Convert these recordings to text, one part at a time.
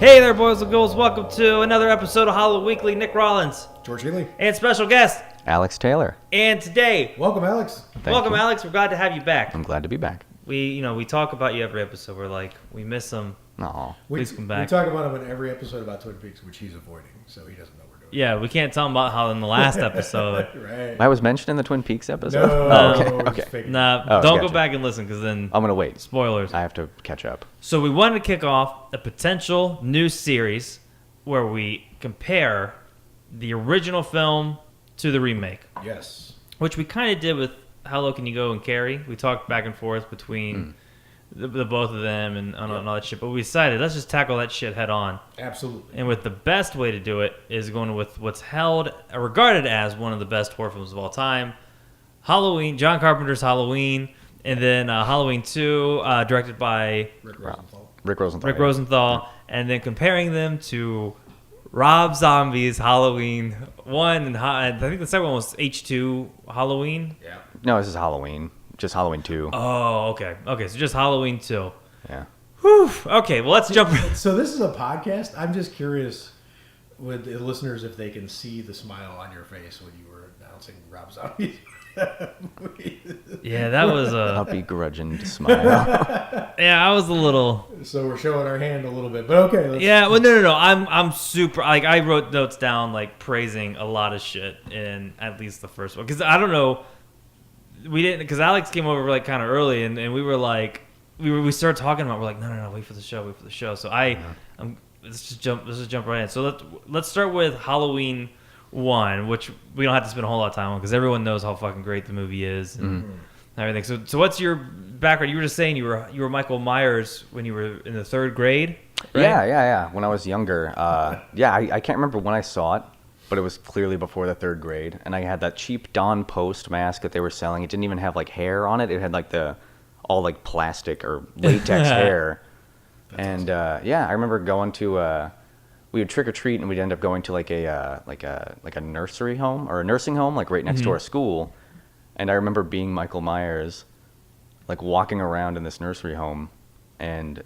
Hey there, boys and girls. Welcome to another episode of Hollow Weekly. Nick Rollins. George Healy. And special guest, Alex Taylor. And today... Welcome, Alex. Welcome, Alex. We're glad to have you back. I'm glad to be back. We talk about you every episode. We're like, we miss him. Aw. Please come back. We talk about him in every episode about Twin Peaks, which he's avoiding, so he doesn't know we're doing. Yeah, we can't tell him about how in the last episode... Right. I was mentioned in the Twin Peaks episode? No. Okay. Nah, Oh, don't gotcha. go back and listen, because then... I'm going to wait. Spoilers. I have to catch up. So we wanted to kick off a potential new series where we compare the original film to the remake. Yes. Which we kind of did with How Low Can You Go and Carrie. We talked back and forth between the both of them and all that shit. But we decided, let's just tackle that shit head on. Absolutely. And with the best way to do it is going with what's regarded as one of the best horror films of all time. Halloween, John Carpenter's Halloween. And then Halloween 2, directed by Rick Rosenthal. Rick Rosenthal. And then comparing them to Rob Zombie's Halloween 1, and I think the second one was H2 Halloween. Yeah. No, this is Halloween. Just Halloween 2. Oh, okay. Okay, so just Halloween 2. Yeah. Whew. Okay, well, let's jump. So this is a podcast. I'm just curious with the listeners if they can see the smile on your face when you were announcing Rob Zombie's movie. Yeah, that was A a... begrudging smile. Yeah, I was a little... So we're showing our hand a little bit, but okay. Let's, Yeah, well, no. I'm super... Like, I wrote notes down, like, praising a lot of shit in at least the first one. Because I don't know... We didn't... Because Alex came over, like, kind of early, and we were, like... We started talking about... We're like, no, wait for the show. So let's just jump right in. So let's start with Halloween 1, which we don't have to spend a whole lot of time on, because everyone knows how fucking great the movie is and everything. So what's your background? You were just saying you were Michael Myers when you were in the third grade, right? Yeah. When I was younger. I can't remember when I saw it, but it was clearly before the third grade. And I had that cheap Don Post mask that they were selling. It didn't even have, like, hair on it. It had, like, all, like, plastic or latex hair. And, I remember going to... we would trick or treat, and we'd end up going to like a nursery home or a nursing home, like right next to our school. And I remember being Michael Myers, like walking around in this nursery home, and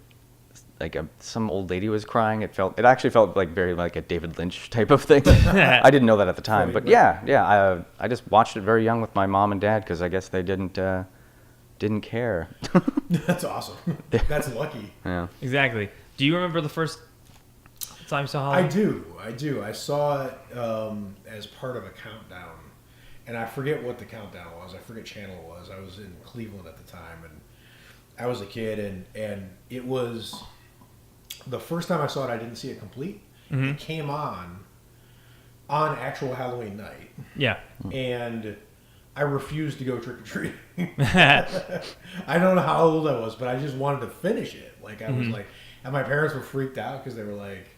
like some old lady was crying. It actually felt like very like a David Lynch type of thing. I didn't know that at the time, but I just watched it very young with my mom and dad because I guess they didn't care. That's awesome. That's lucky. Yeah, Exactly. Do you remember the first time you saw Halloween? I do. I saw it as part of a countdown, and I forget what the countdown was. I forget channel it was. I was in Cleveland at the time, and I was a kid, and it was the first time I saw it. I didn't see it complete. It came on actual Halloween night. Yeah. And I refused to go trick or treating. I don't know how old I was, but I just wanted to finish it. Like I was like, and my parents were freaked out because they were like,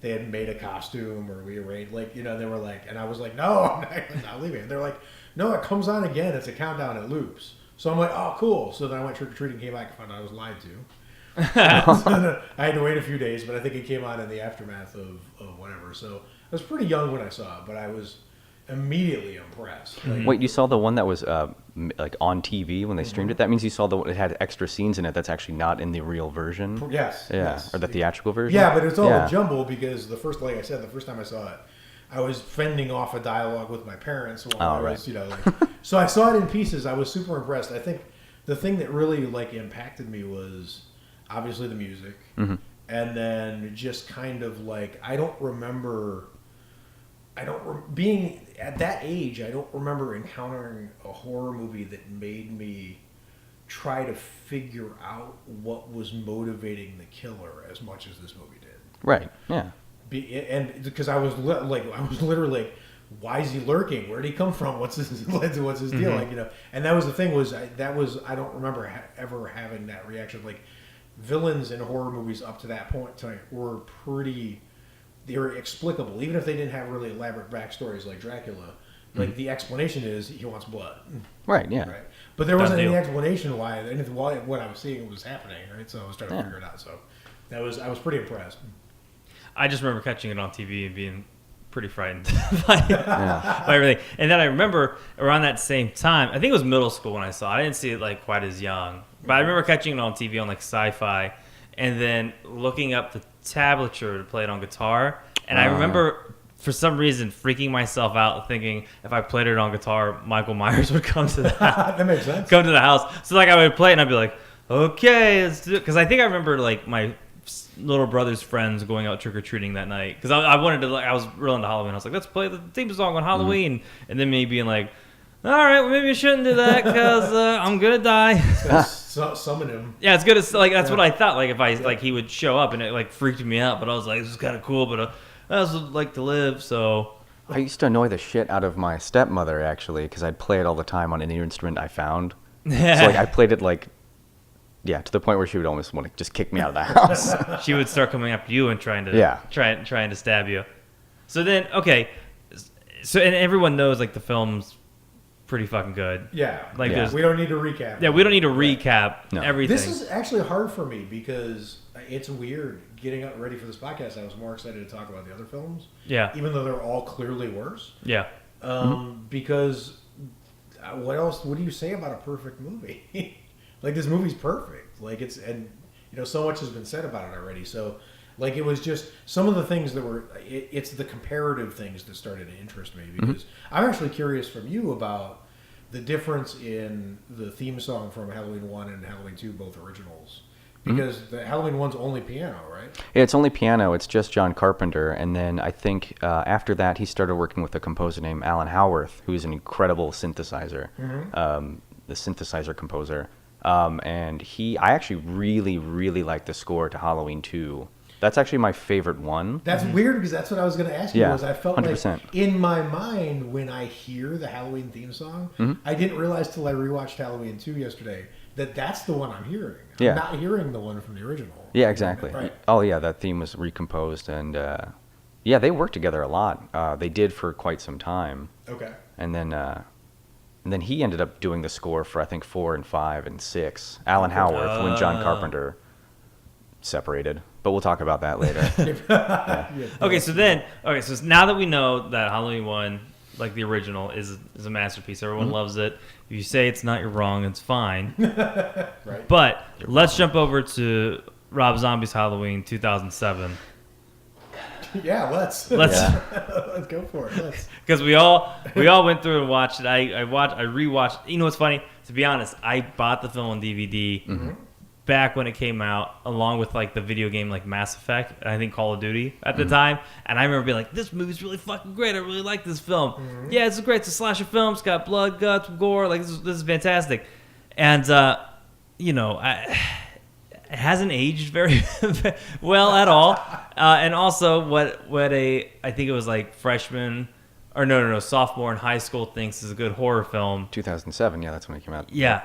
they had made a costume or we arranged, like, they were like, and I was like, no, I'm not leaving. And they're like, no, it comes on again. It's a countdown. It loops. So I'm like, oh, cool. So then I went trick or treating, came back and found out I was lied to. So then I had to wait a few days, but I think it came on in the aftermath of whatever. So I was pretty young when I saw it, but I was immediately impressed. Like, Wait, you saw the one that was like on TV when they streamed it? That means you saw it had extra scenes in it that's actually not in the real version? yes. Yeah, Yes. or the theatrical version? Yeah, but it's all a jumble because like I said, the first time I saw it, I was fending off a dialogue with my parents while I was, so I saw it in pieces. I was super impressed. I think the thing that really like impacted me was obviously the music, and then just kind of like being at that age. I don't remember encountering a horror movie that made me try to figure out what was motivating the killer as much as this movie did. Right, yeah. And because I was literally like, why is he lurking? Where'd he come from? What's his deal? Like, and that was the thing I don't remember ever having that reaction. Like, villains in horror movies up to that point were they were explicable, even if they didn't have really elaborate backstories like Dracula. Like the explanation is he wants blood. Right, yeah. Right. But there wasn't any explanation why what I was seeing was happening, right? So I was trying to figure it out. So I was pretty impressed. I just remember catching it on TV and being pretty frightened by everything. And then I remember around that same time, I think it was middle school when I saw it. I didn't see it like quite as young, but I remember catching it on TV on like Sci-Fi. and then looking up the tablature to play it on guitar. And I remember, for some reason, freaking myself out, thinking if I played it on guitar, Michael Myers would come to the house. That makes sense. Come to the house. So like I would play it, and I'd be like, okay, let's do it. Because I think I remember like my little brother's friends going out trick or treating that night. Because I wanted to, like, I was real into Halloween. I was like, let's play the theme song on Halloween. And then me being like, all right, well, maybe I shouldn't do that because I'm gonna die. Summon him. Yeah, it's good. Like that's what I thought. Like if I like he would show up, and it like freaked me out. But I was like, this is kind of cool. But I also like to live, so. I used to annoy the shit out of my stepmother, actually, because I'd play it all the time on any instrument I found. So, like, I played it, like, yeah, to the point where she would almost want to just kick me out of the house. She would start coming after you and trying to stab you. So then, okay, so and everyone knows, like, the film's pretty fucking good. Yeah. Like, Yeah. We don't need to recap. Yeah, we don't need to recap everything. This is actually hard for me because it's weird getting ready for this podcast. I was more excited to talk about the other films. Yeah. Even though they're all clearly worse. Yeah. Because what else? What do you say about a perfect movie? Like, this movie's perfect. Like, it's, and you know, so much has been said about it already. So, like, it was just some of the things that were. It's the comparative things that started to interest me because I'm actually curious from you about the difference in the theme song from Halloween 1 and Halloween 2, both originals. Because the Halloween 1's only piano, right? Yeah, it's only piano. It's just John Carpenter. And then I think after that, he started working with a composer named Alan Howarth, who's an incredible synthesizer, the synthesizer composer. And I actually really, really like the score to Halloween 2. That's actually my favorite one. That's weird because that's what I was going to ask you. Yeah, Was I felt 100%. like in my mind when I hear the Halloween theme song, I didn't realize till I rewatched Halloween 2 yesterday that that's the one I'm hearing. I'm not hearing the one from the original. Yeah, exactly. Right. Oh, yeah, that theme was recomposed. And, yeah, they worked together a lot. They did for quite some time. Okay. And then he ended up doing the score for, I think, 4 and 5 and 6. Alan Howarth, when John Carpenter separated. But we'll talk about that later. Okay, so now that we know that Halloween 1, like the original, is a masterpiece, everyone loves it. If you say it's not, you're wrong. It's fine. Right. But let's jump over to Rob Zombie's Halloween 2007. Yeah, let's Yeah. let's go for it. Because we all went through and watched it. I rewatched. You know what's funny? To be honest, I bought the film on DVD back when it came out, along with like the video game like Mass Effect, and I think Call of Duty at the time. And I remember being like, "This movie's really fucking great. I really like this film. Yeah, it's great. It's a slasher film. It's got blood, guts, gore. Like this is fantastic." And you know, it hasn't aged very well at all. And also, what I think it was like freshman or no sophomore in high school thinks is a good horror film. 2007, yeah, that's when it came out. Yeah,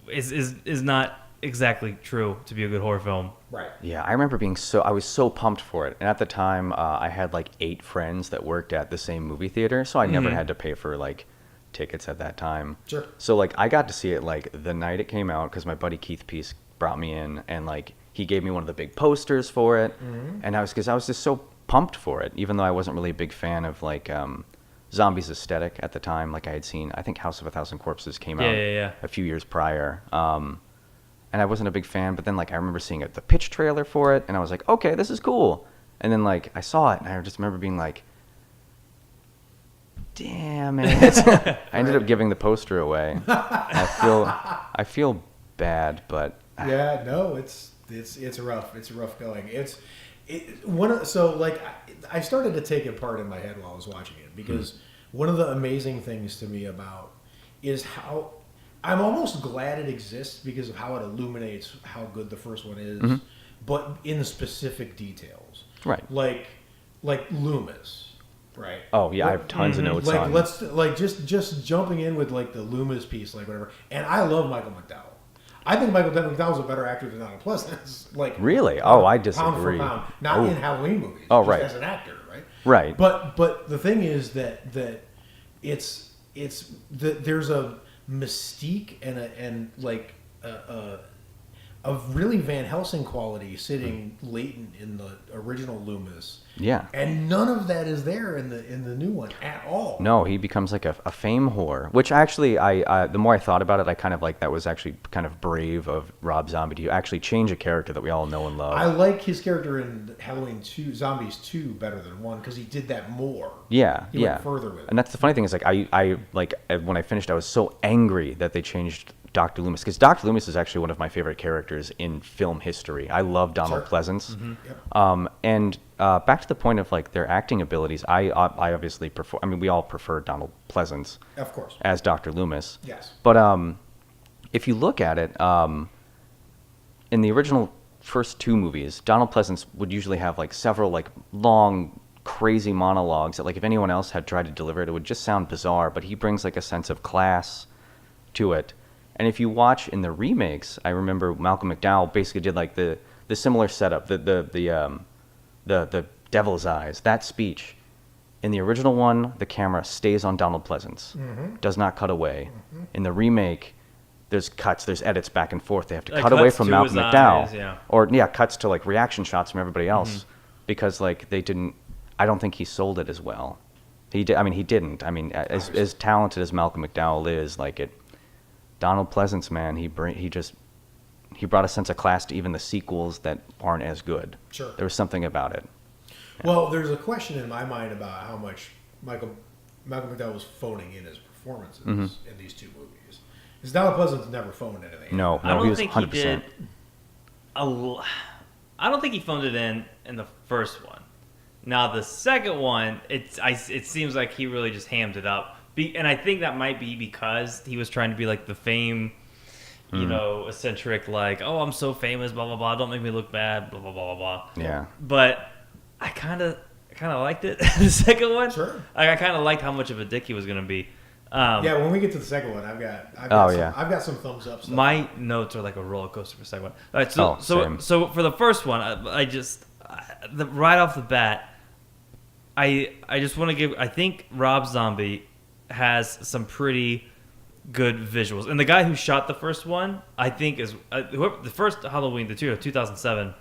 is not exactly true to be a good horror film. Right. Yeah, I remember I was so pumped for it. And at the time, I had like 8 friends that worked at the same movie theater, so I never had to pay for like tickets at that time. Sure. So like I got to see it like the night it came out because my buddy Keith Peace brought me in, and like he gave me one of the big posters for it, and I was just so pumped for it, even though I wasn't really a big fan of like zombies aesthetic at the time. Like I had seen, I think House of a Thousand Corpses came out a few years prior, and I wasn't a big fan. But then like I remember seeing the pitch trailer for it, and I was like, okay, this is cool. And then like I saw it, and I just remember being like, damn it. I ended up giving the poster away. I feel bad, but Yeah, no, it's rough. It's rough going. So like I started to take it apart in my head while I was watching it because one of the amazing things to me about is how I'm almost glad it exists because of how it illuminates how good the first one is, but in specific details. Right. Like Loomis, right? Oh yeah, I have tons of notes Like on. let's like just jumping in with like the Loomis piece, like whatever. And I love Michael McDowell. I think Michael McDowell's a better actor than Donald Pleasance. Like Really? Oh, I pound for disagree. pound, not in Halloween movies. Oh, just right. as an actor, right? Right. But the thing is that it's there's a mystique and of really Van Helsing quality sitting latent in the original Loomis. Yeah. And none of that is there in the new one at all. No, he becomes like a fame whore, which actually, I the more I thought about it, I kind of like that was actually kind of brave of Rob Zombie to actually change a character that we all know and love. I like his character in Halloween 2, Zombies 2 better than 1 because he did that more. Yeah, He went further with it. And that's the funny thing is like I like when I finished, I was so angry that they changed Dr. Loomis, because Dr. Loomis is actually one of my favorite characters in film history. I love Donald Pleasance. Mm-hmm. Yep. And back to the point of like their acting abilities, I obviously prefer. I mean, we all prefer Donald Pleasance, Of course. as Dr. Loomis. Yes. But if you look at it, in the original first 2 movies, Donald Pleasance would usually have like several like long, crazy monologues that like if anyone else had tried to deliver it, it would just sound bizarre. But he brings like a sense of class to it. And if you watch in the remakes, I remember Malcolm McDowell basically did like the similar setup, the Devil's Eyes, that speech. In the original one, the camera stays on Donald Pleasance, does not cut away. In the remake, there's cuts, there's edits back and forth. They have to Like cut away cuts from to Malcolm his McDowell, eyes, yeah. or cuts to like reaction shots from everybody else, because like they didn't. I don't think he sold it as well. He did. I mean, he didn't. I mean, as talented as Malcolm McDowell is, like it. Donald Pleasance, man, he brought a sense of class to even the sequels that aren't as good. Sure. There was something about it. Well, there's a question in my mind about how much Malcolm McDowell was phoning in his performances in these 2 movies. Because Donald Pleasance never phoned anything in. No, I don't he was think 100%. he did. I don't think he phoned it in the first one. Now the second one, it seems like he really just hammed it up. And I think that might be because he was trying to be like the fame, you know, eccentric, like, oh, I'm so famous, blah blah blah. Don't make me look bad, blah blah blah blah blah. Yeah. But I kind of liked it. The second one, Sure. Like, I kind of liked how much of a dick he was gonna be. Yeah, when we get to the second one, I've got some thumbs up stuff. My notes are like a roller coaster for the second one. All right, Same. so for the first one, right off the bat, I just want to give. I think Rob Zombie has some pretty good visuals, and the guy who shot the first one, I think, is the first Halloween, the 2007,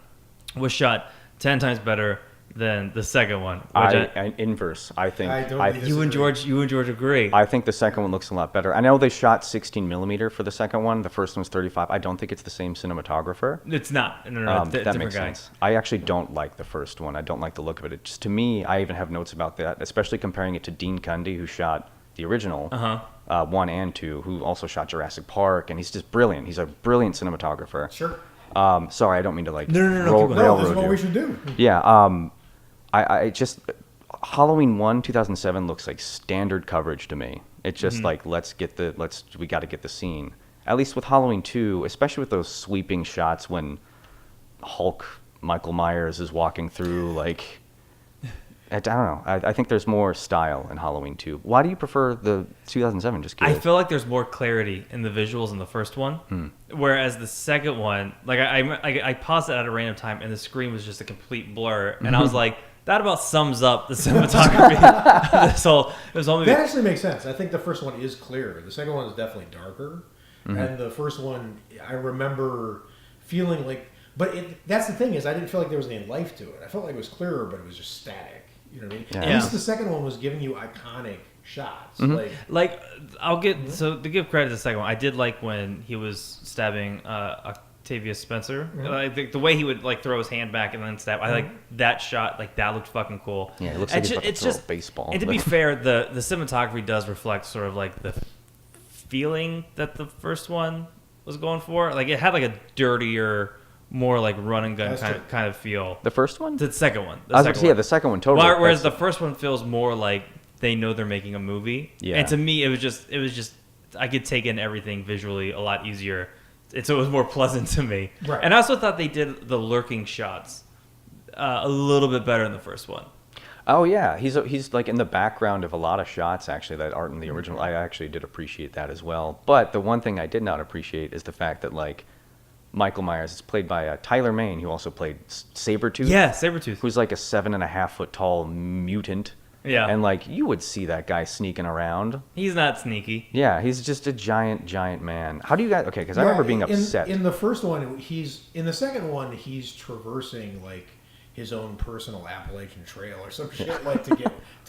was shot 10 times better than the second one. I inverse. I think You and George agree. I think the second one looks a lot better. I know they shot 16 millimeter for the second one. The first one's 35. I don't think it's the same cinematographer. It's not. No, it's that different makes guy. sense. I actually don't like the first one. I don't like the look of it. Just to me, I even have notes about that, especially comparing it to Dean Cundy, who shot the original 1 and 2, who also shot Jurassic Park, and he's just brilliant. He's a brilliant cinematographer. Sure. Sorry, I don't mean to like No, keep going. No, railroad this is what you. we should do. Yeah. I just Halloween 1 2007 looks like standard coverage to me. It's just like we got to get the scene. At least with Halloween 2, especially with those sweeping shots when Hulk Michael Myers is walking through, like I don't know. I think there's more style in Halloween 2. Why do you prefer the 2007? Just I curious. feel like there's more clarity in the visuals in the first one, whereas the second one, like I paused it at a random time, and the screen was just a complete blur, and I was like, that about sums up the cinematography of this whole. That actually makes sense. I think the first one is clearer. The second one is definitely darker, and the first one I remember feeling like. But that's the thing is I didn't feel like there was any life to it. I felt like it was clearer, but it was just static. You know what I mean? Yeah. At least the second one was giving you iconic shots. Like I'll get so to give credit to the second one, I did like when he was stabbing Octavia Spencer. Like the way he would like throw his hand back and then stab. I like that shot. Like that looked fucking cool. Yeah, it looks like he's about to throw a baseball. And to be fair, the cinematography does reflect sort of like the feeling that the first one was going for. Like it had like a dirtier, more like run and gun kind of feel. The first one? The second one. I was about to say, the second one totally. Whereas the first one feels more like they know they're making a movie. Yeah. And to me, it was just I could take in everything visually a lot easier. So it was more pleasant to me. Right. And I also thought they did the lurking shots a little bit better in the first one. Oh yeah, he's like in the background of a lot of shots actually that aren't in the original. I actually did appreciate that as well. But the one thing I did not appreciate is the fact that like Michael Myers is played by Tyler Mane, who also played Sabretooth. Yeah, Sabretooth. Who's like a 7.5 foot tall mutant. Yeah. And like you would see that guy sneaking around. He's not sneaky. Yeah, he's just a giant man. How do you guys? Okay, because I remember being upset. In the first one, in the second one, he's traversing like his own personal Appalachian Trail or some shit like to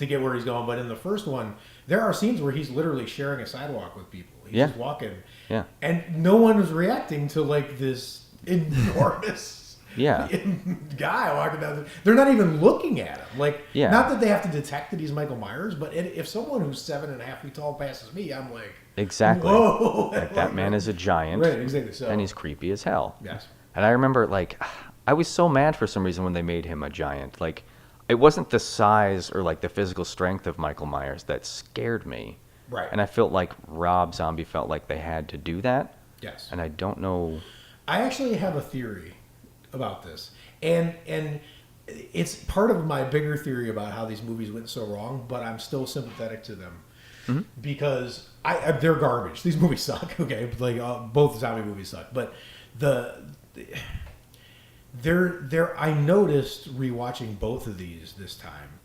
get where he's going. But in the first one, there are scenes where he's literally sharing a sidewalk with people. He's just walking. Yeah. And no one is reacting to like this enormous guy walking down. They're not even looking at him. Like, not that they have to detect that he's Michael Myers, but if someone who's 7.5 feet tall passes me, I'm like, exactly. whoa. Like that man is a giant. Right, exactly. So, and he's creepy as hell. Yes. And I remember, like, I was so mad for some reason when they made him a giant. Like, it wasn't the size or, like, the physical strength of Michael Myers that scared me. Right. And I felt like Rob Zombie felt like they had to do that. Yes. And I don't know. I actually have a theory about this. And it's part of my bigger theory about how these movies went so wrong, but I'm still sympathetic to them. Because they're garbage. These movies suck, okay? Like, both zombie movies suck. But I noticed rewatching both of these this time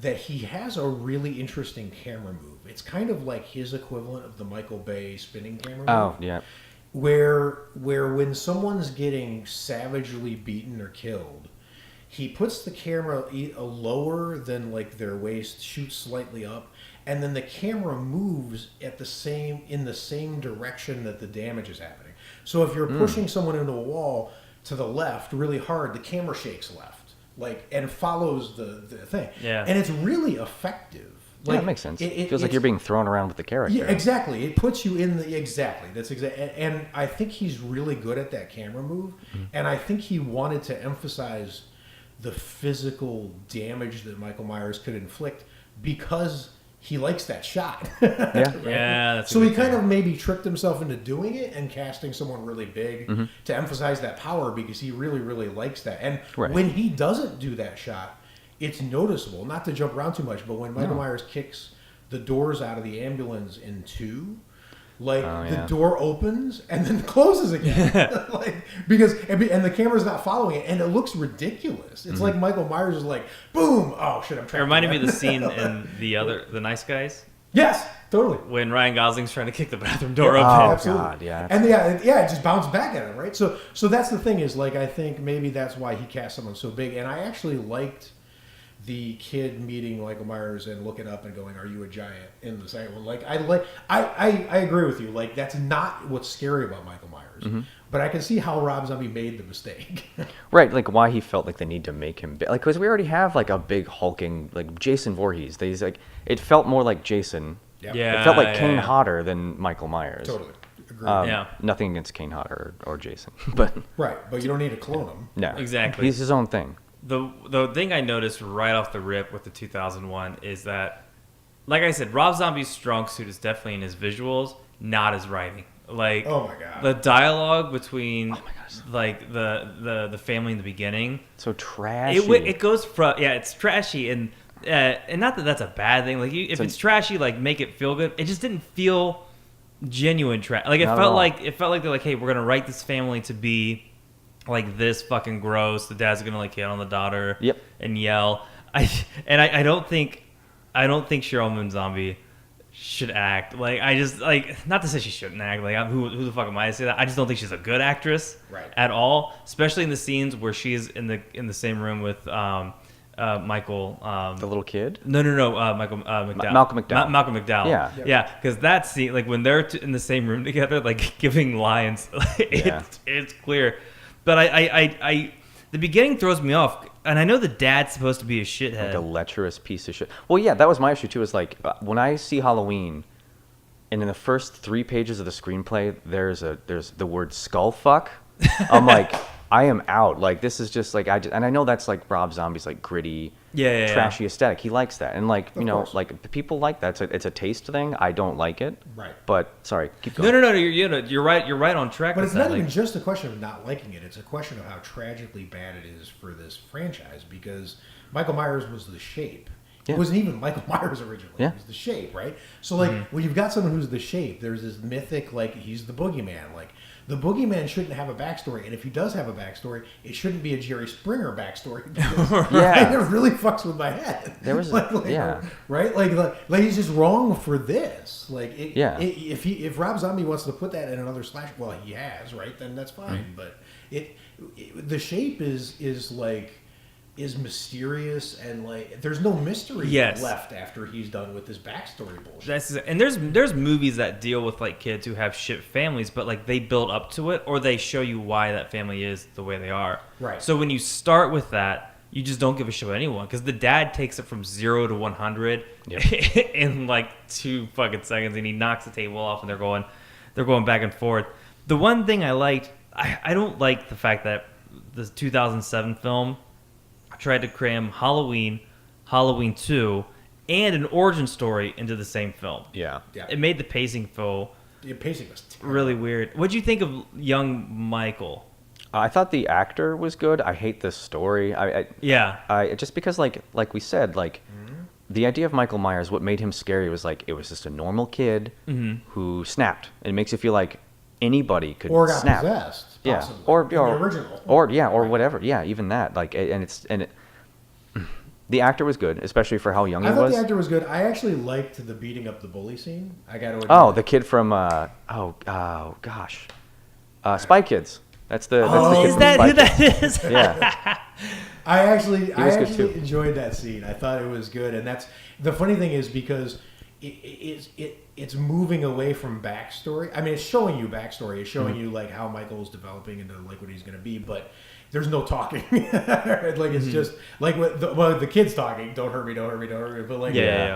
that he has a really interesting camera move. It's kind of like his equivalent of the Michael Bay spinning camera move. Oh, yeah. Where when someone's getting savagely beaten or killed, he puts the camera lower than like their waist, shoots slightly up, and then the camera moves in the same direction that the damage is happening. So if you're pushing someone into a wall to the left really hard, the camera shakes left, like, and follows the thing. Yeah. And it's really effective. Like, yeah, that makes sense. It feels like you're being thrown around with the character. Yeah, exactly. It puts you in the That's exactly. And I think he's really good at that camera move. And I think he wanted to emphasize the physical damage that Michael Myers could inflict because he likes that shot. Yeah. Right? Yeah. That's So he kind of maybe tricked himself into doing it and casting someone really big to emphasize that power because he really, really likes that. And when he doesn't do that shot, it's noticeable. Not to jump around too much, but when Michael Myers kicks the doors out of the ambulance in two, like the door opens and then closes again, like and the camera's not following it, and it looks ridiculous. It's like Michael Myers is like, boom! Oh shit! I'm trying. It reminded me of the scene in the Nice Guys. Yes, totally. When Ryan Gosling's trying to kick the bathroom door open. Oh Absolutely. God, yeah. And it just bounced back at him, right? So that's the thing is like I think maybe that's why he cast someone so big, and I actually liked the kid meeting Michael Myers and looking up and going, "Are you a giant?" in the second one. Like I agree with you. Like that's not what's scary about Michael Myers. But I can see how Rob Zombie made the mistake. Right, like why he felt like they need to make him big. Like because we already have like a big hulking like Jason Voorhees. He's like it felt more like Jason. Yep. Yeah. It felt like Kane Hodder than Michael Myers. Totally. Agreed. Nothing against Kane Hodder or Jason, but right, but you don't need to clone him. no, Exactly. He's his own thing. The thing I noticed right off the rip with the 2001 is that, like I said, Rob Zombie's strong suit is definitely in his visuals, not his writing. Like, oh my god, the dialogue between like the family in the beginning, so trashy. it goes from it's trashy and not that that's a bad thing. Like if it's trashy, like make it feel good. It just didn't feel genuine trash. Like it felt like they're like, hey, we're gonna write this family to be like this fucking gross. The dad's gonna like hit on the daughter and yell. I don't think Cheryl Moon Zombie should act. Like I just like not to say she shouldn't act. Like who the fuck am I to say that? I just don't think she's a good actress at all. Especially in the scenes where she's in the same room with Michael. The little kid? No. Michael McDowell. Malcolm McDowell. Malcolm McDowell. Yeah. Because that scene, like when they're in the same room together, like giving lines, it's clear. But I the beginning throws me off, and I know the dad's supposed to be a shithead, like a lecherous piece of shit. Well, yeah, that was my issue too. Is like when I see Halloween, and in the first 3 pages of the screenplay, there's the word skull fuck. I'm like, I am out. Like this is just like and I know that's like Rob Zombie's like gritty, trashy aesthetic. He likes that, and like like people like that. It's a taste thing. I don't like it. Right. But sorry, keep going. No. You're right. You're right on track. But with it's not that. even just a question of not liking it. It's a question of how tragically bad it is for this franchise because Michael Myers was the shape. It wasn't even Michael Myers originally. Yeah. It was the Shape, right? So like when you've got someone who's the Shape, there's this mythic like he's the boogeyman. Like the boogeyman shouldn't have a backstory, and if he does have a backstory, it shouldn't be a Jerry Springer backstory. Yeah. It really fucks with my head. There was right, like he's just wrong for this. Like if Rob Zombie wants to put that in another slash, well he has, right? Then that's fine. But the Shape is mysterious and like there's no mystery left after he's done with this backstory bullshit. And there's movies that deal with like kids who have shit families, but like they build up to it or they show you why that family is the way they are. Right. So when you start with that, you just don't give a shit about anyone because the dad takes it from 0 to 100 in like 2 fucking seconds, and he knocks the table off, and they're going back and forth. The one thing I liked, I don't like the fact that the 2007 film tried to cram Halloween, Halloween 2, and an origin story into the same film. Yeah. It made the pacing feel The pacing was terrible. really weird. What'd you think of young Michael? I thought the actor was good. I hate this story. I just because like we said, like the idea of Michael Myers, what made him scary was like it was just a normal kid who snapped. And it makes you feel like anybody could or got snap. possessed. Yeah, Possibly. or In the original, or whatever. Yeah, even that. Like, the actor was good, especially for how young he I thought was. the actor was good. I actually liked the beating up the bully scene. I got to admit. Oh, the kid from Spy Kids. That's the kid Is from that Spy who Kids. that is? Yeah. I actually too. enjoyed that scene. I thought it was good, and that's the funny thing is because it's moving away from backstory. I mean, it's showing you backstory. It's showing you like how Michael's developing into like what he's going to be, but there's no talking. Like it's just like the kids talking. Don't hurt me. Don't hurt me. Don't hurt me. But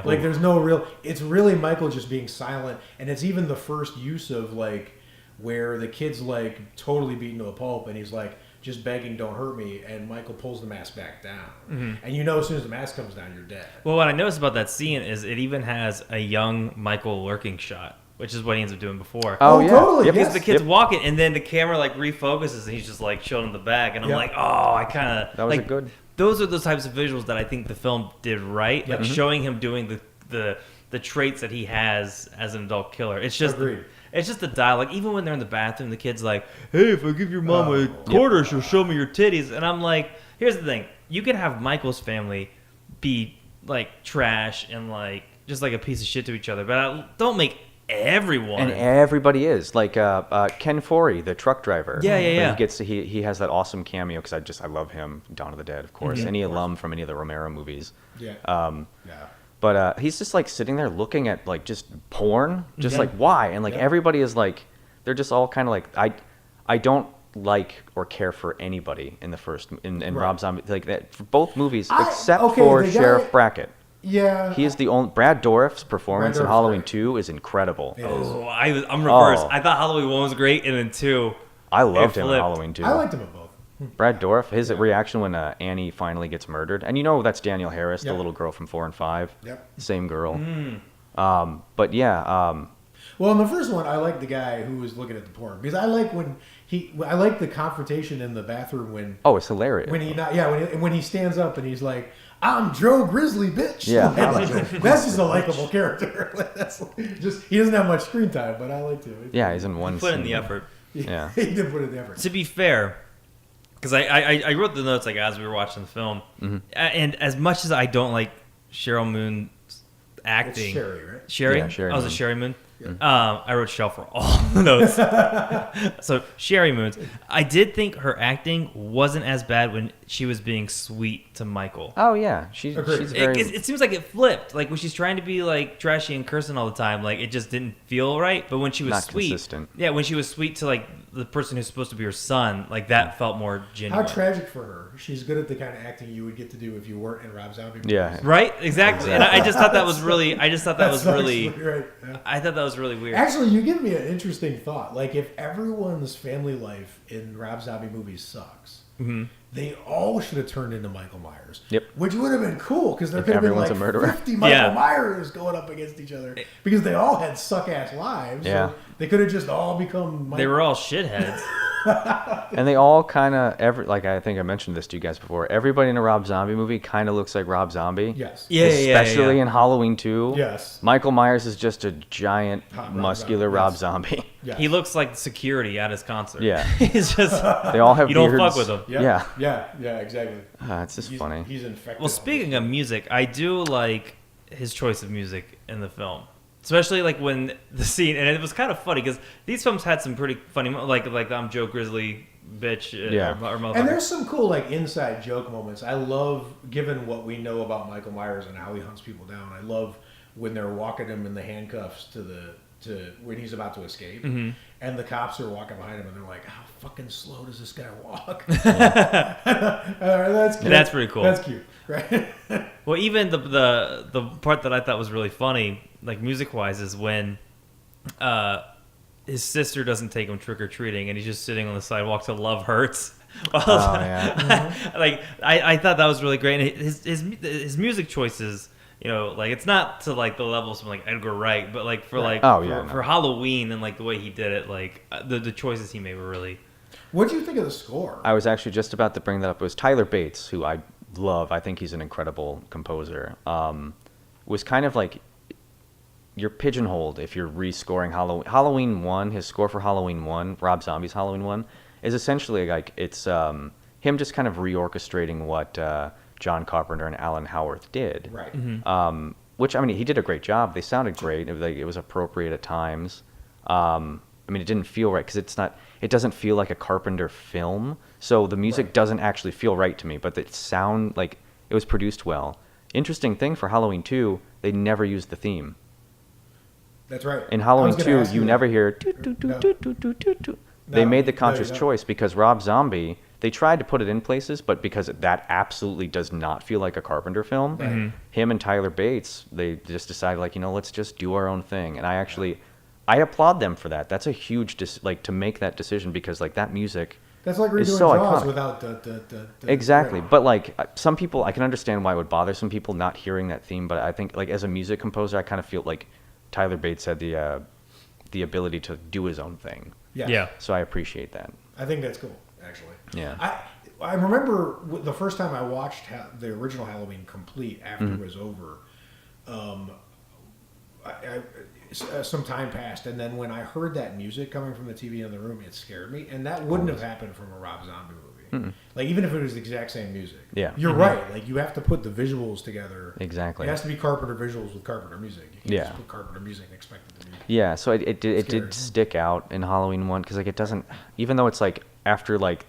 like there's no real. It's really Michael just being silent, and it's even the first use of like where the kid's like totally beaten to a pulp, and he's like just begging, "Don't hurt me," and Michael pulls the mask back down, and you know as soon as the mask comes down, you're dead. Well, what I noticed about that scene is it even has a young Michael lurking shot, which is what he ends up doing before. Oh, yeah. Totally. Yep. Because the kid's walking, and then the camera like refocuses, and he's just like showing him the back, and I'm like, oh, I kind of That was like, a good. Those are the types of visuals that I think the film did right, like showing him doing the traits that he has as an adult killer. It's just. Agreed. It's just the dialogue. Even when they're in the bathroom, the kid's like, hey, if I give your mom a quarter, she'll show me your titties. And I'm like, here's the thing. You can have Michael's family be, like, trash and, like, just like a piece of shit to each other. But don't make everyone. And everybody is like Ken Forey, the truck driver. Yeah. He has that awesome cameo because I love him. Dawn of the Dead, of course. Any alum from any of the Romero movies. Yeah. But he's just like sitting there looking at like just porn, just like why? And like everybody is like, they're just all kind of like I don't like or care for anybody in the first in Rob Zombie like that for both movies except for Sheriff Brackett. Yeah, he is the only. Brad Dourif's performance in Halloween great. 2 is incredible. Oh, I'm reversed. I thought Halloween 1 was great, and then 2. I loved him in Halloween 2. I liked him in both. Brad Dourif, his reaction when Annie finally gets murdered, and you know that's Danielle Harris, the little girl from 4 and 5. Yep. Same girl. But yeah. Well, in the first one, I like the guy who was looking at the porn because I like I like the confrontation in the bathroom when. Oh, it's hilarious. When he stands up and he's like, "I'm Joe Grizzly, bitch." Yeah. That's just a likable character. That's just he doesn't have much screen time, but I liked him. Yeah, he's in one. Put in scene. the effort. Yeah. He did put in the effort. To be fair, because I wrote the notes like as we were watching the film, and as much as I don't like Cheryl Moon's acting, It's Sherry, right? Sherry, Yeah, Sherry was Moon. it Sherry Moon? I wrote Shell for all the notes. So Sherry Moon's. I did think her acting wasn't as bad when she was being sweet to Michael. Oh yeah, she's very. It seems like it flipped. Like when she's trying to be like trashy and cursing all the time, like it just didn't feel right. But when she was Not sweet, consistent. yeah, when she was sweet to like the person who's supposed to be her son, like that felt more genuine. How tragic for her. She's good at the kind of acting you would get to do if you weren't in Rob Zombie movies. Yeah. Right? Exactly. And I just thought that was really. I just thought that was sucks. really. Right. Yeah. I thought that was really weird. Actually, you give me an interesting thought. Like, if everyone's family life in Rob Zombie movies sucks, they all should have turned into Michael Myers. Yep. Which would have been cool because there If could have been everyone's like a murderer. 50 Michael Yeah. Myers going up against each other because they all had suck ass lives. Yeah. So they could have just all become. They were all shitheads. And they all kind of like I think I mentioned this to you guys before. Everybody in a Rob Zombie movie kind of looks like Rob Zombie. Yes. Especially in Halloween 2. Yes. Michael Myers is just a giant, Rob muscular Zombie, Rob yes. Zombie. Yes. He looks like security at his concert. Yeah. He's just. They all have You don't beards. fuck with him. Yeah. Yeah. Yeah, exactly. It's just He's, funny. He's infected. Well, speaking of music, I do like his choice of music in the film, especially like when the scene, and it was kind of funny because these films had some pretty funny, like I'm Joe Grizzly, bitch, Yeah. or motherfucker. And there's some cool like inside joke moments. I love, given what we know about Michael Myers and how he hunts people down. I love when they're walking him in the handcuffs to when he's about to escape, Mm-hmm. and the cops are walking behind him, and they're like, "How fucking slow does this guy walk?" That's cute. That's pretty cool. That's cute, right? Well, even the part that I thought was really funny, like music wise, is when his sister doesn't take him trick or treating, and he's just sitting on the sidewalk to "Love Hurts." Yeah. Like I thought that was really great. And his music choices, you know, like it's not to like the level of something like Edgar Wright, but like for like for Halloween and like the way he did it, like the choices he made were really. What do you think of the score? I was actually just about to bring that up. It was Tyler Bates, who I love. I think he's an incredible composer. Was kind of like you're pigeonholed if you're rescoring Halloween 1. His score for Halloween 1, Rob Zombie's Halloween 1, is essentially like it's him just kind of reorchestrating what John Carpenter and Alan Howarth did. Right. Mm-hmm. Which, I mean, he did a great job. They sounded great. It was appropriate at times. I mean, it didn't feel right because it doesn't feel like a Carpenter film. So the music doesn't actually feel right to me, but it sound like it was produced well. Interesting thing for Halloween 2, they never used the theme. That's right. In Halloween 2, you never hear toot, toot, toot, toot, toot, toot, toot, toot. They made the conscious choice because Rob Zombie, they tried to put it in places, but because that absolutely does not feel like a Carpenter film, him and Tyler Bates, they just decided, like, let's just do our own thing. And I applaud them for that. That's a huge, to make that decision because, like, that music That's like redoing is so Jaws iconic. without Exactly. right. But, like, some people, I can understand why it would bother some people not hearing that theme, but I think, like, as a music composer, I kind of feel like Tyler Bates had the ability to do his own thing. Yeah. So I appreciate that. I think that's cool, actually. Yeah. I remember the first time I watched the original Halloween complete after it was over. Some time passed, and then when I heard that music coming from the TV in the room, it scared me, and that wouldn't have happened from a Rob Zombie movie. Like, even if it was the exact same music. Yeah. You're right. Like, you have to put the visuals together. Exactly. It has to be Carpenter visuals with Carpenter music. You can't just put Carpenter music and expect it to be. Yeah, so it Scary. did stick out in Halloween 1 because, like, it doesn't, even though it's like after like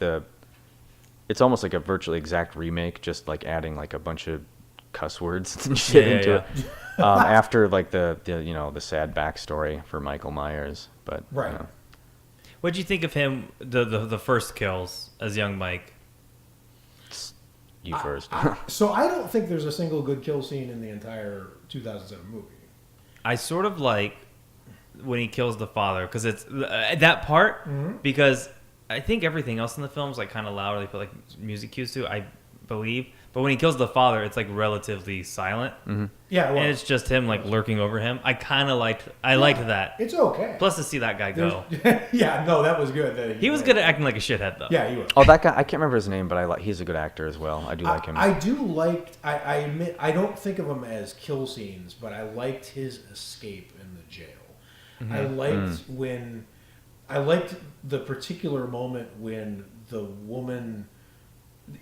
it's almost like a virtually exact remake, just like adding like a bunch of cuss words and shit into it. After like the sad backstory for Michael Myers, but Right. What'd you think of him? The first kills as young Mike. You first. So I don't think there's a single good kill scene in the entire 2007 movie. I sort of like when he kills the father because it's that part because I think everything else in the film is like kind of loud. They put like music cues to, I believe. But when he kills the father, it's like relatively silent. Mm-hmm. Yeah, well, And it's just him like lurking over him. I kind of liked that. it's okay. Plus to see that guy go. Yeah, no, that was good. That He was good at acting like a shithead though. Yeah, he was. Oh, that guy! I can't remember his name, but he's a good actor as well. I do like him. I do like. I admit I don't think of him as kill scenes, but I liked his escape in the jail. I liked I liked the particular moment when the woman.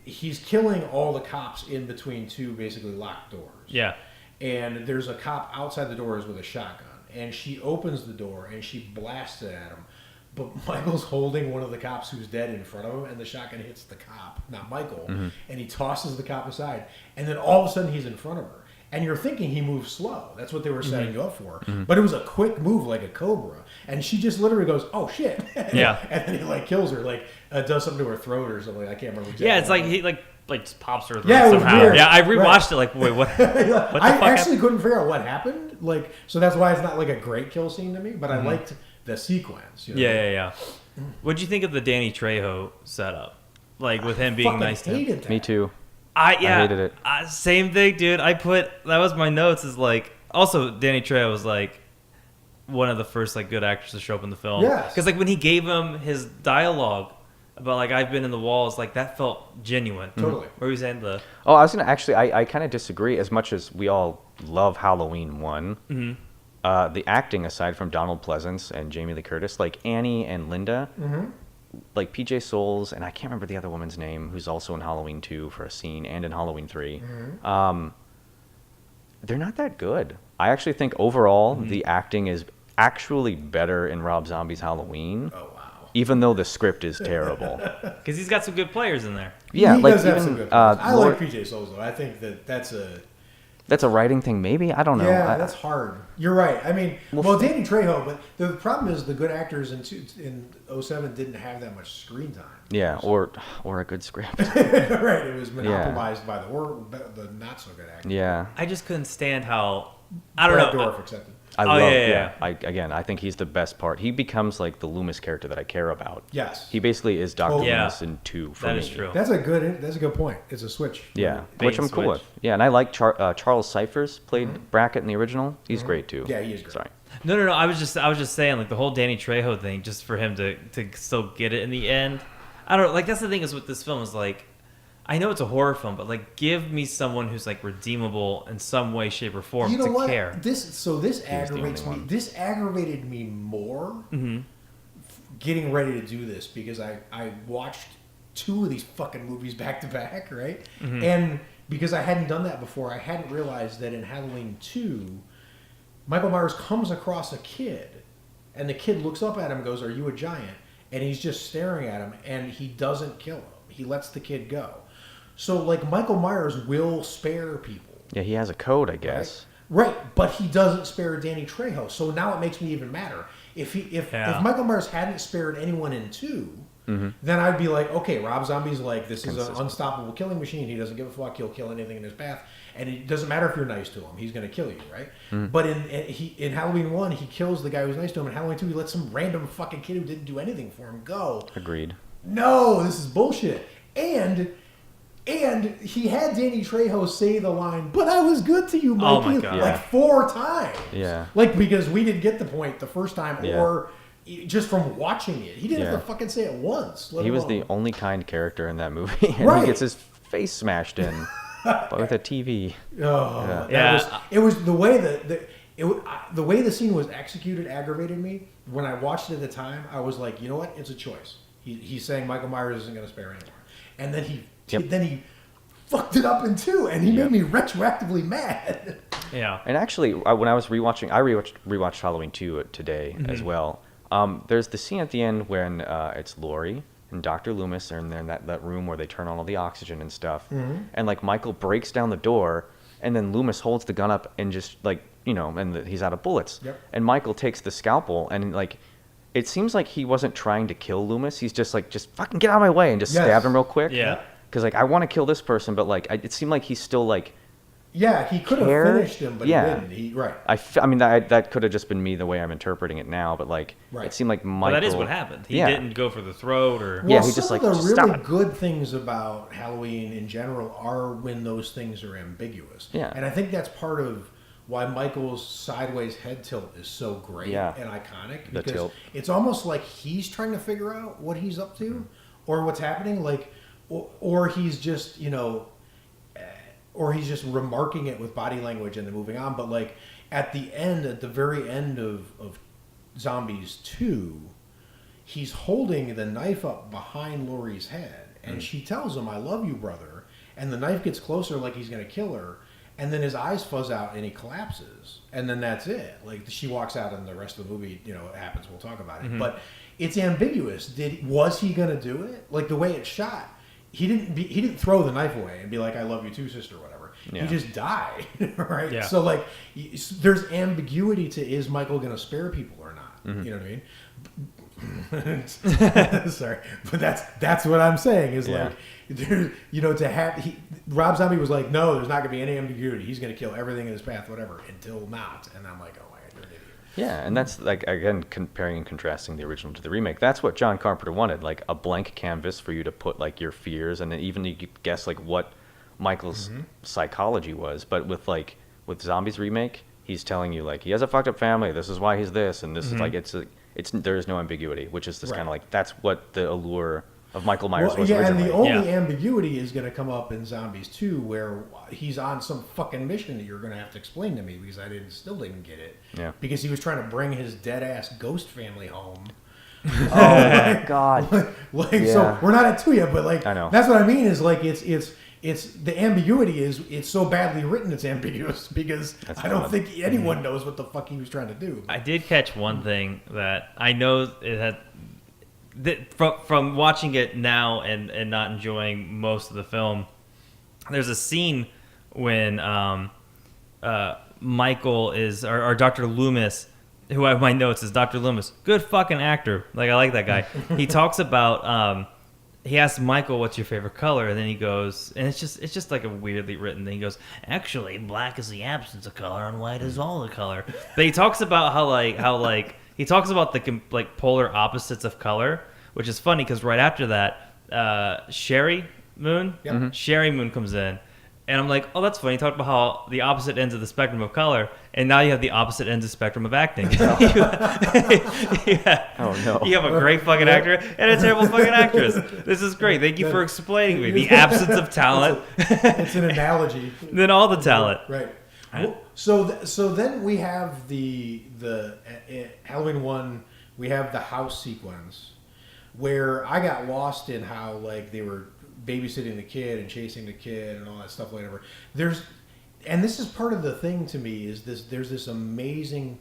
He's killing all the cops in between two basically locked doors. Yeah. And there's a cop outside the doors with a shotgun. And she opens the door and she blasts it at him. But Michael's holding one of the cops who's dead in front of him, and the shotgun hits the cop, not Michael. And he tosses the cop aside. And then all of a sudden he's in front of her. And you're thinking he moves slow. That's what they were setting you up for. But it was a quick move like a cobra. And she just literally goes, oh shit. Yeah. And then he like kills her, like does something to her throat or something. I can't remember exactly. Yeah, it's like he like just pops her throat Yeah, it was somehow. weird. Yeah, I rewatched Right. it like, wait, what the I fuck actually couldn't figure out what happened. Like, so that's why it's not like a great kill scene to me, but I liked the sequence. You know? Yeah. What'd you think of the Danny Trejo setup? Like with him being Fucking nice to him? hated that. Me too. I hated it. Same thing, dude. That was my notes. Is like also Danny Trejo was like one of the first like good actors to show up in the film. Yes. Because like when he gave him his dialogue, but like I've been in the walls, like that felt genuine. Totally. What were you saying? Oh, I was gonna actually. I kind of disagree. As much as we all love Halloween 1, the acting aside from Donald Pleasance and Jamie Lee Curtis, like Annie and Linda, like PJ Souls, and I can't remember the other woman's name, who's also in Halloween 2 for a scene and in Halloween 3. They're not that good. I actually think overall the acting is actually better in Rob Zombie's Halloween. Oh wow! Even though the script is terrible. Because he's got some good players in there. Yeah, he like does have even some good players. I Lord- like PJ Souls though. I think that's that's a writing thing, maybe. I don't know. yeah, that's hard. You're right. I mean, Well, Danny Trejo, but the problem is the good actors in '07 didn't have that much screen time. Yeah, or a good script. Right, it was monopolized by the not so good actors. Yeah, I just couldn't stand how I don't Brad know. Dourif accepted. I Oh, love. yeah. I think he's the best part. He becomes like the Loomis character that I care about. Yes, He basically is Dr. Yeah. Loomis in 2 for That me. is true. that's a good point. It's a switch. Yeah, Bait which I'm and cool switch. with. Yeah, and I like Charles Cyphers played Brackett in the original. He's great too. Yeah, he is great. Sorry. No. I was just saying, like the whole Danny Trejo thing, just for him to still get it in the end. I don't know. Like that's the thing is with this film is like, I know it's a horror film, but like give me someone who's like redeemable in some way, shape, or form You know to what? care. This the aggravates only me. one. This aggravated me more getting ready to do this because I watched 2 of these fucking movies back to back, right? And because I hadn't done that before, I hadn't realized that in Halloween 2, Michael Myers comes across a kid, and the kid looks up at him and goes, "Are you a giant?" And he's just staring at him, and he doesn't kill him. He lets the kid go. So, like, Michael Myers will spare people. Yeah, he has a code, I guess. Right, but he doesn't spare Danny Trejo. So now it makes me even madder. If Michael Myers hadn't spared anyone in 2, then I'd be like, okay, Rob Zombie's like, this is an unstoppable killing machine. He doesn't give a fuck. He'll kill anything in his path, and it doesn't matter if you're nice to him. He's going to kill you, right? But in Halloween 1, he kills the guy who's nice to him. In Halloween 2, he lets some random fucking kid who didn't do anything for him go. Agreed. No, this is bullshit. And he had Danny Trejo say the line, "But I was good to you, Mikey," Oh my God. like Yeah. 4 times. Yeah. Like, because we didn't get the point the first time, Yeah. or just from watching it. He didn't have Yeah. to fucking say it once. He was the only kind character in that movie, and Right. he gets his face smashed in with a TV. Oh, Yeah. Yeah. it was the way the way the scene was executed aggravated me. When I watched it at the time, I was like, you know what? It's a choice. He's saying Michael Myers isn't going to spare anyone, and then he fucked it up in 2, and he made me retroactively mad. Yeah. And actually, when I was rewatching, I rewatched Halloween 2 today as well. There's the scene at the end when it's Laurie and Dr. Loomis are in there in that room where they turn on all the oxygen and stuff. And like Michael breaks down the door, and then Loomis holds the gun up and just like, he's out of bullets. Yep. And Michael takes the scalpel and like, it seems like he wasn't trying to kill Loomis. He's just like, just fucking get out of my way, and just stabbed him real quick. Yeah. Because like I want to kill this person, but like it seemed like he's still like. Yeah, he could have finished him, but he didn't. Right. I mean that could have just been me the way I'm interpreting it now, but like it seemed like Michael. But that is what happened. He didn't go for the throat or. Well, Yeah, he just some like, of the "Stop really it." good things about Halloween in general are when those things are ambiguous. Yeah. And I think that's part of why Michael's sideways head tilt is so great and iconic. The Because tilt. it's almost like he's trying to figure out what he's up to or what's happening, like, or he's just, or he's just remarking it with body language and then moving on. But like at the very end of Zombies 2, he's holding the knife up behind Laurie's head, and she tells him, "I love you, brother." And the knife gets closer, like he's going to kill her, and then his eyes fuzz out and he collapses, and then that's it. Like she walks out, and the rest of the movie, it happens. We'll talk about it, but it's ambiguous. Was he going to do it? Like the way it's shot, he didn't throw the knife away and be like, "I love you too, sister," or whatever. Yeah. He just died, right? Yeah. So like, there's ambiguity to, is Michael going to spare people or not? You know what I mean? Sorry, but that's what I'm saying is Yeah. like, to have Rob Zombie was like, no, there's not gonna be any ambiguity. He's gonna kill everything in his path, whatever, until not. And I'm like, oh my god, you're an idiot. Yeah, and that's like again comparing and contrasting the original to the remake. That's what John Carpenter wanted, like a blank canvas for you to put like your fears, and then even you could guess like what Michael's psychology was. But with Zombies remake, he's telling you like he has a fucked up family. This is why he's this, and this is like it's there is no ambiguity, which is this kind of like that's what the allure of Michael Myers Well, was yeah, originally. and the only Yeah. ambiguity is going to come up in Zombies 2, where he's on some fucking mission that you're going to have to explain to me because I still didn't get it. Yeah. Because he was trying to bring his dead ass ghost family home. Oh my god. So Yeah. we're not at 2 yet, but like I know. that's what I mean is like it's the ambiguity is it's so badly written it's ambiguous because That's I don't odd. think anyone knows what the fuck he was trying to do. I did catch one thing that I know it had from watching it now and not enjoying most of the film. There's a scene when Michael is or Dr. Loomis, who I have my notes is Dr. Loomis, good fucking actor. Like I like that guy. He talks about he asks Michael, "What's your favorite color?" And then he goes, and it's just like a weirdly written thing. He goes, "Actually, black is the absence of color, and white is all the color." But he talks about how he talks about the like polar opposites of color, which is funny because right after that, Sherry Moon, Yep. Mhm. Sherry Moon comes in. And I'm like, oh, that's funny. You talked about how the opposite ends of the spectrum of color, and now you have the opposite ends of the spectrum of acting. Yeah. Oh no. You have a great fucking actor and a terrible fucking actress. This is great. Thank you for explaining me the absence of talent, It's an analogy. then all the talent. Right. Well, so then we have the Halloween 1. We have the house sequence where I got lost in how like they were babysitting the kid and chasing the kid and all that stuff. Whatever. And this is part of the thing to me is this. There's this amazing.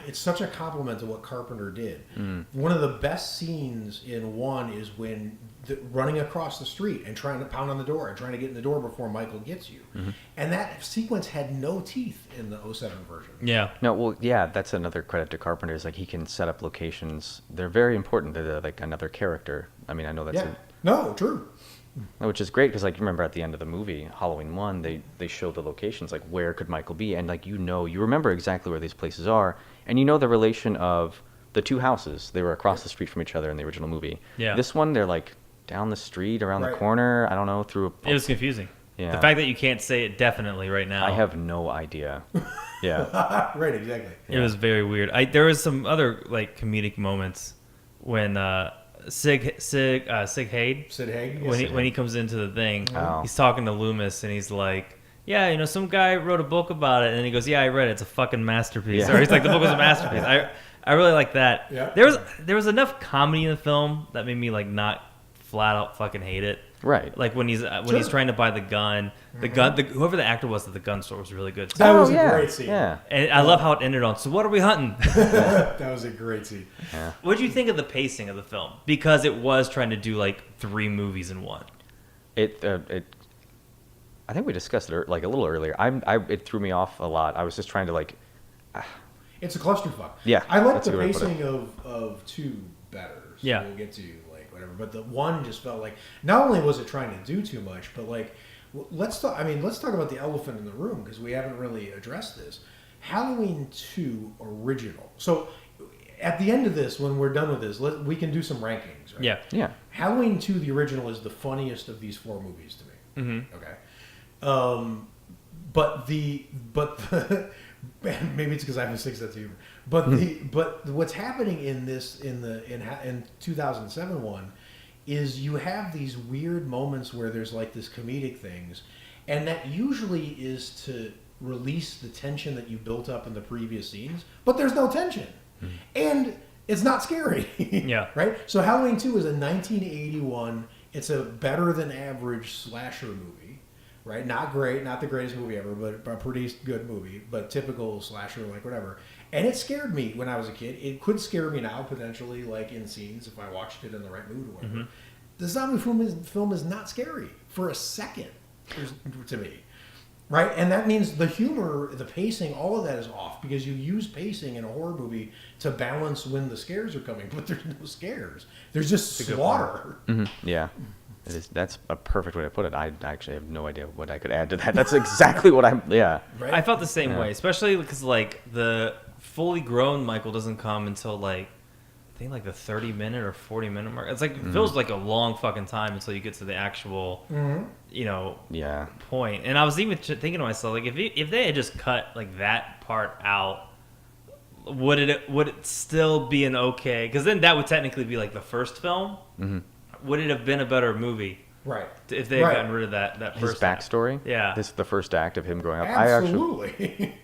It's such a compliment to what Carpenter did. One of the best scenes in 1 is when running across the street and trying to pound on the door and trying to get in the door before Michael gets you. And that sequence had no teeth in the '07 version. Yeah. No, well, yeah, that's another credit to Carpenter. Is like he can set up locations. They're very important. They're like another character. I mean, I know that's Yeah. No, true. which is great because like you remember at the end of the movie Halloween 1, they show the locations like where could Michael be, and like you remember exactly where these places are, and you know the relation of the two houses. They were across the street from each other in the original movie. Yeah. This one they're like down the street, around the Right. corner. I don't know through. It was confusing. Yeah. The fact that you can't say it definitely right now. I have no idea. Yeah. Right, exactly. It was very weird. There was some other like comedic moments when Sig Haig Sid Haig. when he comes into the thing, Oh. he's talking to Loomis and he's like, yeah, you know, some guy wrote a book about it, and he goes, yeah, I read it. It's a fucking masterpiece. Yeah. Or he's like, the book was a masterpiece. I really like that. Yeah. There was enough comedy in the film that made me like not flat out fucking hate it. Right. Like when he's trying to buy the gun, whoever the actor was at the gun store was really good. That was yeah. a great scene. Yeah. And I love how it ended on, so what are we hunting? That was a great scene. Yeah. What did you think of the pacing of the film? Because it was trying to do like 3 movies in one. It I think we discussed it like a little earlier. It threw me off a lot. I was just trying to like. It's a clusterfuck. Yeah, I like that's a the good way to put pacing of 2 better. So Yeah. we'll get to like whatever. But the 1 just felt like not only was it trying to do too much, but like let's talk about the elephant in the room because we haven't really addressed this. Halloween 2 original. So at the end of this, when we're done with this, we can do some rankings. Right? Yeah. Yeah. Halloween 2, the original, is the funniest of these 4 movies to me. Mm-hmm. Okay. But maybe it's because I have a 6th sense of humor. But what's happening in this in 2007 one is you have these weird moments where there's like this comedic things, and that usually is to release the tension that you built up in the previous scenes. But there's no tension, and it's not scary. Yeah. Right. So Halloween 2 is a 1981. It's a better than average slasher movie. Right, not great, not the greatest movie ever, but a pretty good movie, but typical slasher, like whatever. And it scared me when I was a kid. It could scare me now, potentially, like in scenes if I watched it in the right mood or whatever. Mm-hmm. The zombie film is not scary for a second to me, right? And that means the humor, the pacing, all of that is off because you use pacing in a horror movie to balance when the scares are coming, but there's no scares. There's just slaughter. Yeah. It is. That's a perfect way to put it. I actually have no idea what I could add to that. That's exactly what I'm. Yeah. Right? I felt the same Yeah. way, especially because like the fully grown Michael doesn't come until like I think like the 30-minute or 40-minute mark. It's like it feels like a long fucking time until you get to the actual Yeah. point. And I was even thinking to myself like if they had just cut like that part out, would it still be an okay? Because then that would technically be like the first film. Mm-hmm. Would it have been a better movie Right. if they had gotten rid of that His first act? backstory. Yeah. This is the first act of him growing up. Absolutely.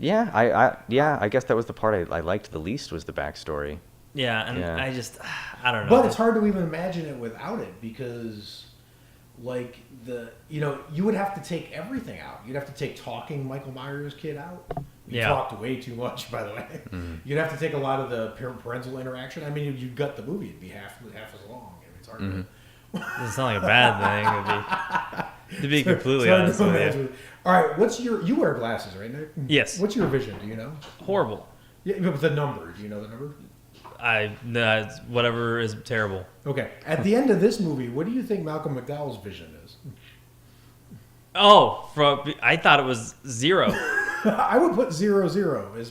I guess that was the part I liked the least was the backstory. Yeah, and Yeah. I don't know. But it's hard to even imagine it without it because, like, you would have to take everything out. You'd have to take talking Michael Myers' kid out. He talked way too much, by the way. Mm-hmm. You'd have to take a lot of the parental interaction. I mean, if you gut the movie, it'd be half as long. I mean, it's hard to... It's not like a bad thing. To be completely honest with you. All right, you wear glasses, right, Nick? Yes. What's your vision? Do you know? Horrible. Yeah, but the number. Do you know the number? It's whatever is terrible. Okay. At the end of this movie, what do you think Malcolm McDowell's vision is? Oh, I thought it was 0. I would put 0-0 as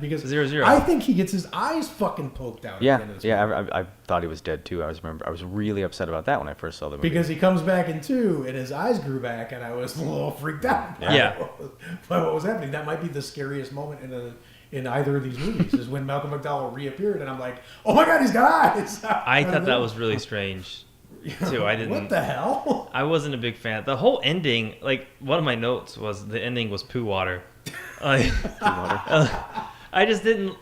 because 0-0. I think he gets his eyes fucking poked out. At the end of this movie. I thought he was dead too. I was really upset about that when I first saw the movie. Because he comes back in 2 and his eyes grew back, and I was a little freaked out by what was happening. That might be the scariest moment in either of these movies is when Malcolm McDowell reappeared, and I'm like, oh my god, he's got eyes. I thought that was really strange too. I didn't. What the hell? I wasn't a big fan. The whole ending, like one of my notes was the ending was poo water. I just didn't.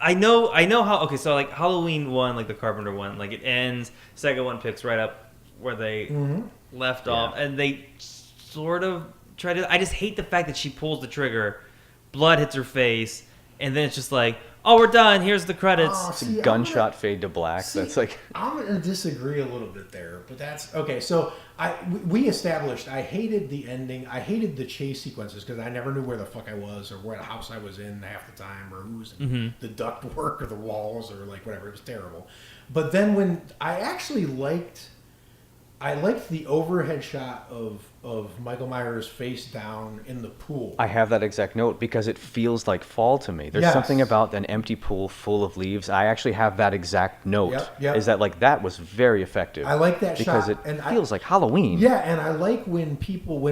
I know how. Okay, so like Halloween 1, like the Carpenter one, like it ends. Second one picks right up where they left off, and they sort of try to. I just hate the fact that she pulls the trigger, blood hits her face, and then it's just like, oh, we're done. Here's the credits. It's a gunshot fade to black. That's like. I'm gonna disagree a little bit there, but that's okay. So we established I hated the ending. I hated the chase sequences because I never knew where the fuck I was or what house I was in half the time or who was in the ductwork or the walls or like whatever. It was terrible. But then when I actually liked the overhead shot of Michael Myers face down in the pool. I have that exact note because it feels like fall to me. There's Yes. something about an empty pool full of leaves. I actually have that exact note. Yep. Is that like that was very effective. I like that because shot. it feels like Halloween. Yeah, and I like when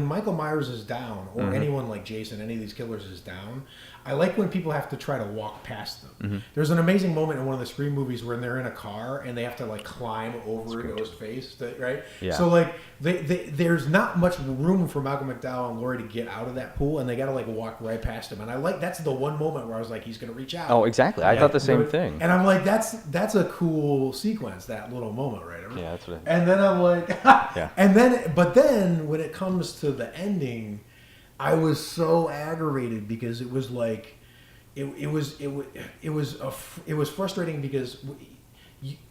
Michael Myers is down, or anyone like Jason, any of these killers is down, I like when people have to try to walk past them. There's an amazing moment in one of the Scream movies when they're in a car and they have to like climb over a ghost face, right? Yeah. So like there's not much room for Malcolm McDowell and Laurie to get out of that pool, and they got to like walk right past him. And I like that's the one moment where I was like, he's gonna reach out. Oh, exactly. I thought the same thing. And I'm like, that's a cool sequence, that little moment, right? Yeah, that's what. And then I'm like, Yeah. But then when it comes to the ending, I was so aggravated because it was like, it was frustrating because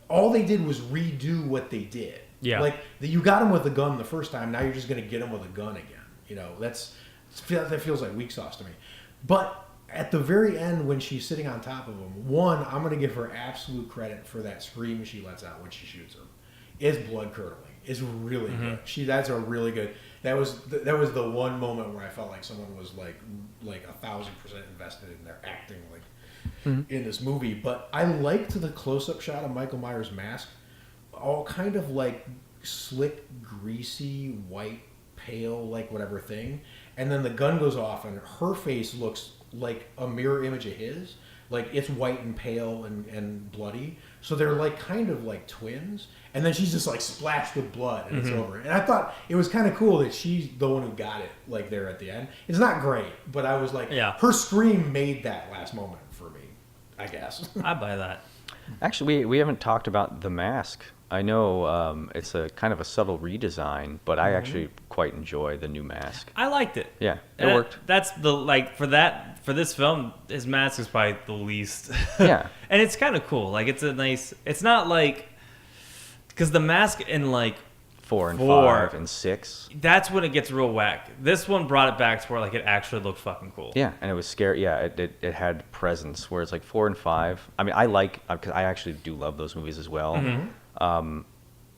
all they did was redo what they did. Yeah. Like you got him with a gun the first time, now you're just gonna get him with a gun again. You know, that feels like weak sauce to me. But at the very end, when she's sitting on top of him, I'm gonna give her absolute credit for that scream she lets out when she shoots him. It's blood curdling. It's really good. That's a really good. That was the one moment where I felt like someone was like 1,000% invested in their acting, like in this movie. But I liked the close-up shot of Michael Myers' mask, all kind of like slick, greasy, white, pale, like whatever thing, and then the gun goes off and her face looks like a mirror image of his. Like it's white and pale and bloody, so they're like kind of like twins. And then she's just like splashed with blood, and it's over. And I thought it was kind of cool that she's the one who got it, like there at the end. It's not great, but I was like, her scream made that last moment for me, I guess. I buy that. Actually, we haven't talked about the mask. I know it's a kind of a subtle redesign, but I actually quite enjoy the new mask. I liked it. Yeah, it worked. That's for this film, his mask is probably the least. Yeah. And it's kind of cool. Like it's not like, because the mask in like 4 and 5 and 6. That's when it gets real whack. This one brought it back to where like it actually looked fucking cool. Yeah, and it was scary. Yeah, it had presence. Whereas like 4 and 5, I mean, I like, because I actually do love those movies as well.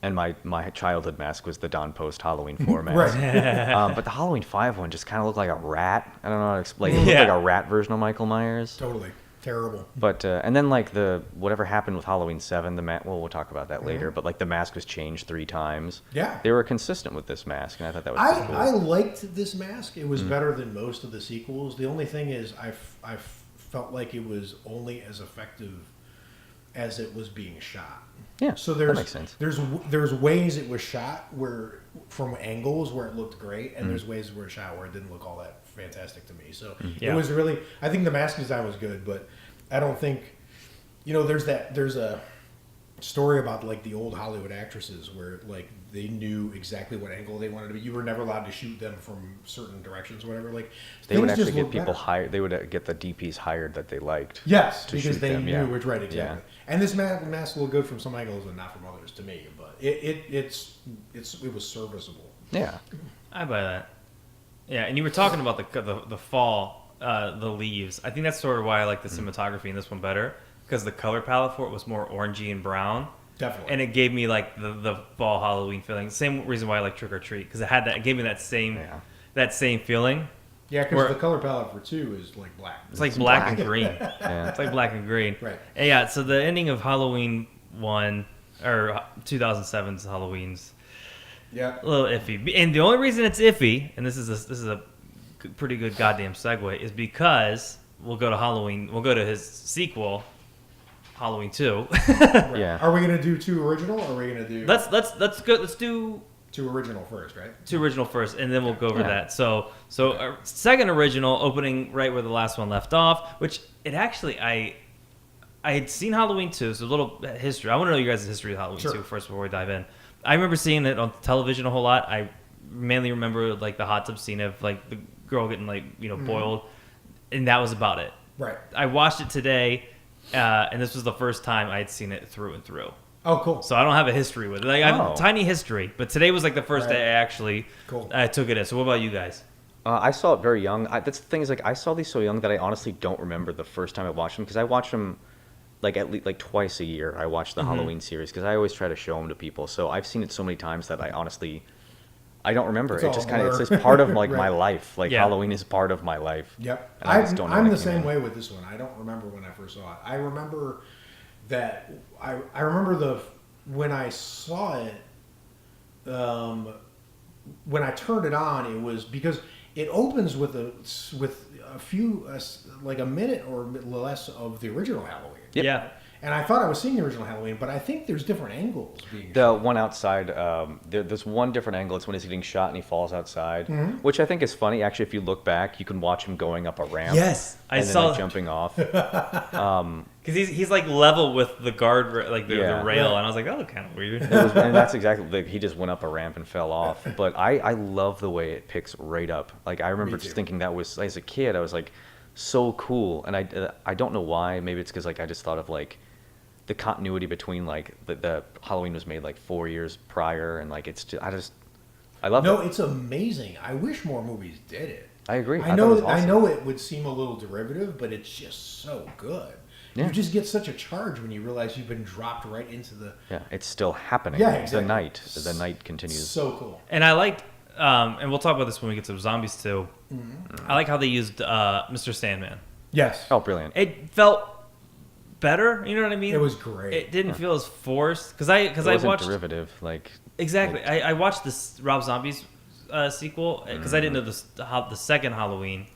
And my childhood mask was the Don Post Halloween 4 mask. Right. But the Halloween 5 one just kind of looked like a rat. I don't know how to explain. It looked like a rat version of Michael Myers. Totally. Terrible. But and then like whatever happened with Halloween 7, we'll talk about that later. But like the mask was changed 3 times. Yeah. They were consistent with this mask, and I thought that was pretty cool. I liked this mask. It was better than most of the sequels. The only thing is I felt like it was only as effective as it was being shot. Yeah, So that makes sense. There's ways it was shot where from angles where it looked great, and Mm-hmm. there's ways where it shot where it didn't look all that fantastic to me. So Yeah. it was really, I think the mask design was good, but I don't think, there's a story about like the old Hollywood actresses where like they knew exactly what angle they wanted to be. You were never allowed to shoot them from certain directions or whatever. Like They would things just actually get look people better. hired. They would get the DPs hired that they liked. Yes, to because shoot they them, knew yeah. which right exactly. Yeah. And this mask looked good from some angles and not from others to me, but it was serviceable. Yeah. I buy that. Yeah, and you were talking about the fall, the leaves. I think that's sort of why I like the cinematography in this one better, because the color palette for it was more orangey and brown. Definitely. And it gave me like the fall Halloween feeling. Same reason why I like Trick or Treat, because it gave me that same feeling. Yeah, Where- because the color palette for 2 is like black. It's like black and green. Yeah. It's like black and green. Right. And yeah, so the ending of Halloween 1 or 2007's Halloween's Yeah. a little iffy. And the only reason it's iffy, and this is a pretty good goddamn segue, is because we'll go to his sequel, Halloween 2. Yeah. Are we gonna do 2 original, or are we gonna do Let's do 2 original first, right? 2 original first, and then we'll go over Yeah. that. So second original, opening right where the last one left off, which it actually I had seen Halloween 2, so a little history. I want to know you guys' history of Halloween Sure. 2 first before we dive in. I remember seeing it on television a whole lot. I mainly remember like the hot tub scene of like the girl getting like boiled, and that was about it. Right. I watched it today, and this was the first time I had seen it through and through. Oh, cool. So I don't have a history with it. Like, I have Oh. a tiny history, but today was like the first Right. day I actually Cool. took it in. So what about you guys? I saw it very young. That's the thing is like I saw these so young that I honestly don't remember the first time I watched them, because I watch them like at least like twice a year. I watch the Halloween series because I always try to show them to people. So I've seen it so many times that I honestly I don't remember. It's It all just a kind of blur. it's just part of like my Right. life. Like Yeah. Halloween is part of my life. Yep. And I just don't know I'm when the it came same in. way with this one. I don't remember when I first saw it. I remember that I remember when I saw it, when I turned it on, it was because it opens with a few like a minute or less of the original Halloween. Yep. Yeah. And I thought I was seeing the original Halloween, but I think there's different angles being The one outside, there's one different angle. It's when he's getting shot and he falls outside, which I think is funny. Actually, if you look back, you can watch him going up a ramp. Yes, I and then, saw like, jumping off. because he's like level with the guard like the Yeah. rail, Right. and I was like, that looked kind of weird. And that's exactly like he just went up a ramp and fell off. But I love the way it picks right up. Like I remember Me just too. thinking that was as a kid, I was like so cool, and I don't know why. Maybe it's because like I just thought of like the continuity between like the Halloween was made like 4 years prior, and like it's just I love No, it. it's amazing. I wish more movies did it. I agree. I thought it know. was awesome. I know it would seem a little derivative, but it's just so good. Yeah. You just get such a charge when you realize you've been dropped right into the. Yeah, it's still happening. Yeah, exactly. The night continues. So cool. And I liked, and we'll talk about this when we get to zombies too. I like how they used Mr. Sandman. Yes. Oh, brilliant. It felt better. You know what I mean? It was great. It didn't feel as forced because I It wasn't watched derivative like exactly. like- I watched this Rob Zombies sequel because I didn't know how the second Halloween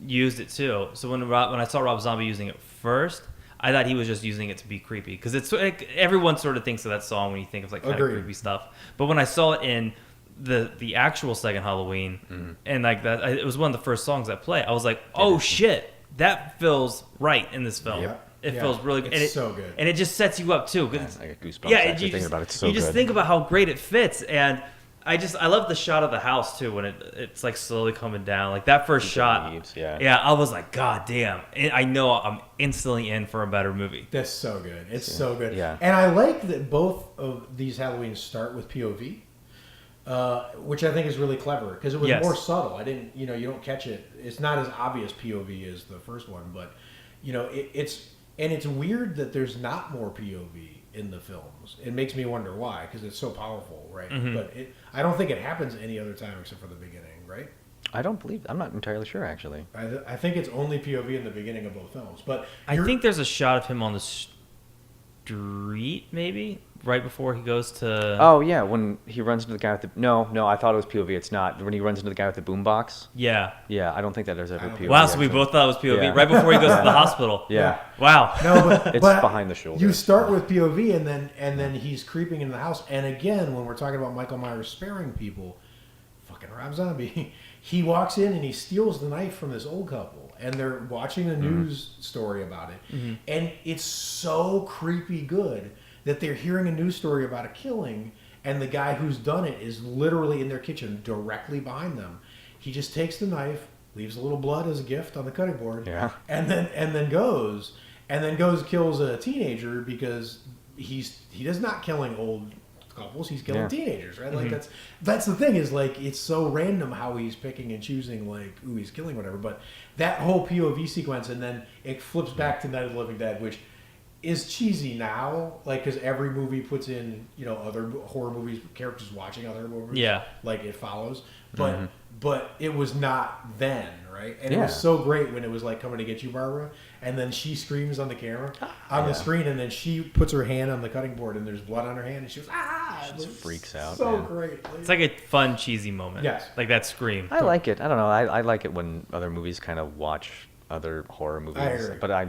used it too. So when I saw Rob Zombie using it first, I thought he was just using it to be creepy because it's like, everyone sort of thinks of that song when you think of like kind of Agreed. creepy stuff. But when I saw it in the actual second Halloween and like that, it was one of the first songs that play. I was like, oh shit, that feels right in this film. Yep. It Yeah. feels really good. It's And so good. And it just sets you up too. 'Cause Man, it's- I get goosebumps yeah, actually you thinking just, about it. It's so you just good. think about how great it fits, and I love the shot of the house too when it's like slowly coming down. Like that first Through the shot, leaves, yeah. yeah, I was like, God damn! And I know I'm instantly in for a better movie. That's so good. It's so good. Yeah. And I like that both of these Halloweens start with POV, which I think is really clever because it was Yes. more subtle. I didn't, you don't catch it. It's not as obvious POV as the first one, but it's weird that there's not more POV in the films. It makes me wonder why because it's so powerful, right? But I don't think it happens any other time except for the beginning, right? I don't believe. I'm not entirely sure actually. I think it's only POV in the beginning of both films, but I think there's a shot of him on the street, maybe right before he goes to? Oh yeah, when he runs into the guy with the no, I thought it was POV. It's not. When he runs into the guy with the boombox. Yeah. Yeah, I don't think that there's ever POV. Wow, so we actually. both thought it was POV Yeah. right before he goes to the hospital. Yeah. Wow. No, but It's but behind the shoulder. You start with POV, and then he's creeping into the house. And again, when we're talking about Michael Myers sparing people, fucking Rob Zombie, he walks in and he steals the knife from this old couple, and they're watching a news story about it, and it's so creepy good that they're hearing a news story about a killing, and the guy who's done it is literally in their kitchen directly behind them. He just takes the knife, leaves a little blood as a gift on the cutting board, and then goes kills a teenager because he does not killing old couples, he's killing teenagers, right? Like that's the thing is like it's so random how he's picking and choosing like who he's killing, whatever. But that whole POV sequence, and then it flips back to Night of the Living Dead, which is cheesy now, like because every movie puts in other horror movies, characters watching other movies, like It Follows, but it was not then, right? And it was so great when it was like Coming to Get You, Barbara, and then she screams on the camera, on the screen, and then she puts her hand on the cutting board, and there's blood on her hand, and she goes She just freaks out. so man. great. It's like a fun, cheesy moment. Yes. Like that scream. I like it. I don't know. I like it when other movies kind of watch other horror movies. I agree. But I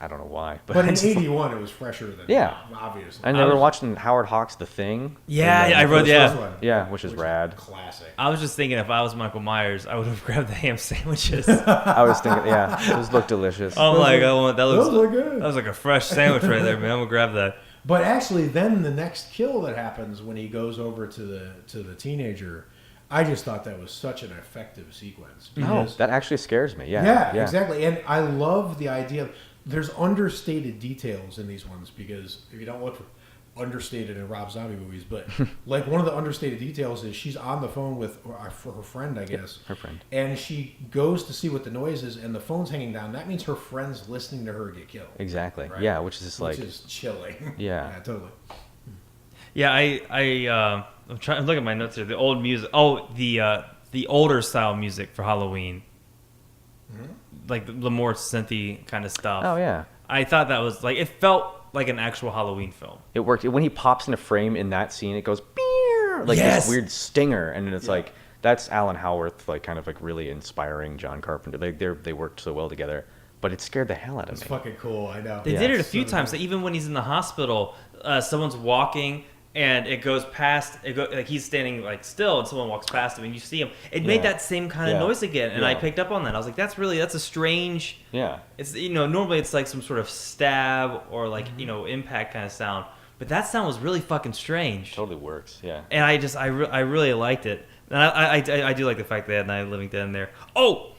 don't know why. But in '81, it was fresher than obviously. And they were watching Howard Hawks' The Thing. Yeah, I wrote First one, Yeah, which is rad. classic. I was just thinking if I was Michael Myers, I would have grabbed the ham sandwiches. I was thinking, those look delicious. I'm like, I want that. Those Looks look good. That was like a fresh sandwich right there, man. I'm gonna grab that. But actually, then the next kill that happens when he goes over to the teenager, I just thought that was such an effective sequence. No, because- that actually scares me. yeah, exactly. And I love the idea of there's understated details in these ones because if you don't look for understated in Rob Zombie movies, but like one of the understated details is she's on the phone with for her friend, I guess. Her friend. And she goes to see what the noise is, and the phone's hanging down. That means her friend's listening to her get killed. Exactly. Right? Yeah, which is just like... Which is chilling. Yeah. Yeah, totally. Yeah, I'm trying to look at my notes here. The old music. Oh, the older style music for Halloween, like the more synthy kind of stuff. Oh, yeah. I thought that was like it felt like an actual Halloween film. It worked. When he pops in a frame in that scene, it goes... "Beer," like Yes! this weird stinger. And then it's like... That's Alan Howarth, like kind of like really inspiring John Carpenter. They worked so well together. But it scared the hell out of It's me. fucking cool. I know. They did it a few times. Like, even when he's in the hospital, someone's walking and it goes past. Like he's standing like still, and someone walks past him, and you see him. It made that same kind of noise again, and I picked up on that. I was like, that's a strange. Yeah. It's normally it's like some sort of stab or like impact kind of sound, but that sound was really fucking strange. Totally works. Yeah. And I really liked it, and I do like the fact they had Night of the Living Dead in there. Oh,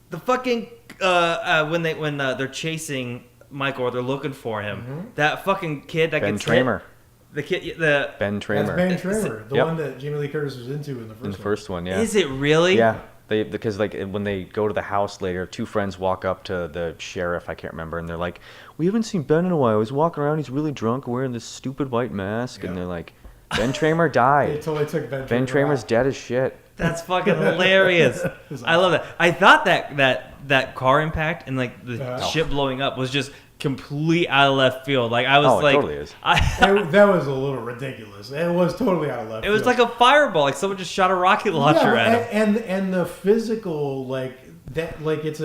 the fucking when they're chasing Michael or they're looking for him, that fucking kid that Ben gets Tramer. hit, the kid Ben Tramer. That's Ben Tramer, the Yep. one that Jamie Lee Curtis was into in the first In the first one, yeah. Is it really? Yeah. Because like when they go to the house later, two friends walk up to the sheriff, I can't remember, and they're like, "We haven't seen Ben in a while. He's walking around. He's really drunk, wearing this stupid white mask." Yeah. And they're like, "Ben Tramer They died. totally took Ben Tramer Ben Tramer's out. dead as shit." That's fucking hilarious. I love that. I thought that car impact and like the ship blowing up was just complete out of left field. Like I was Oh, it like, totally is. That was a little ridiculous. It was totally out of left it was field. like a fireball. Like someone just shot a rocket launcher at him. and the physical like that like it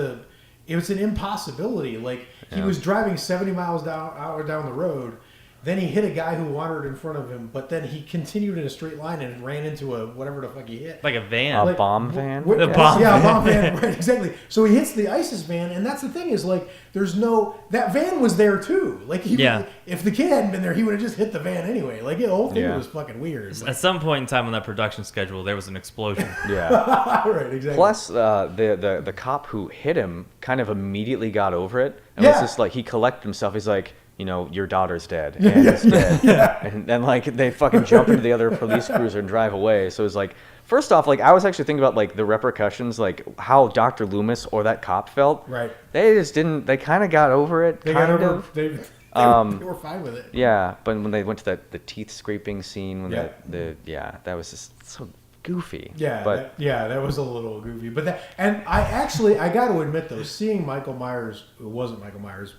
was an impossibility. Like he was driving 70 miles down the road. Then he hit a guy who wandered in front of him, but then he continued in a straight line and ran into a whatever the fuck he hit. Like a van. A bomb van? The bomb yeah, van. a bomb van, right, exactly. So he hits the ISIS van, and that's the thing is like, that van was there too. Like, if the kid hadn't been there, he would have just hit the van anyway. Like, the whole thing was fucking weird. At some point in time on that production schedule, there was an explosion. Yeah. Right, exactly. Plus, the cop who hit him kind of immediately got over it. And it's just like, he collected himself. He's like, your daughter's dead. And it's dead. And then, like, they fucking jump into the other police cruiser and drive away. So it's like, first off, like, I was actually thinking about, like, the repercussions, like, how Dr. Loomis or that cop felt. Right. They just didn't, they kind of got over it, They were fine with it. Yeah, but when they went to the teeth scraping scene, when that was just so goofy. Yeah, but that was a little goofy. But I got to admit though, seeing Michael Myers, it wasn't Michael Myers,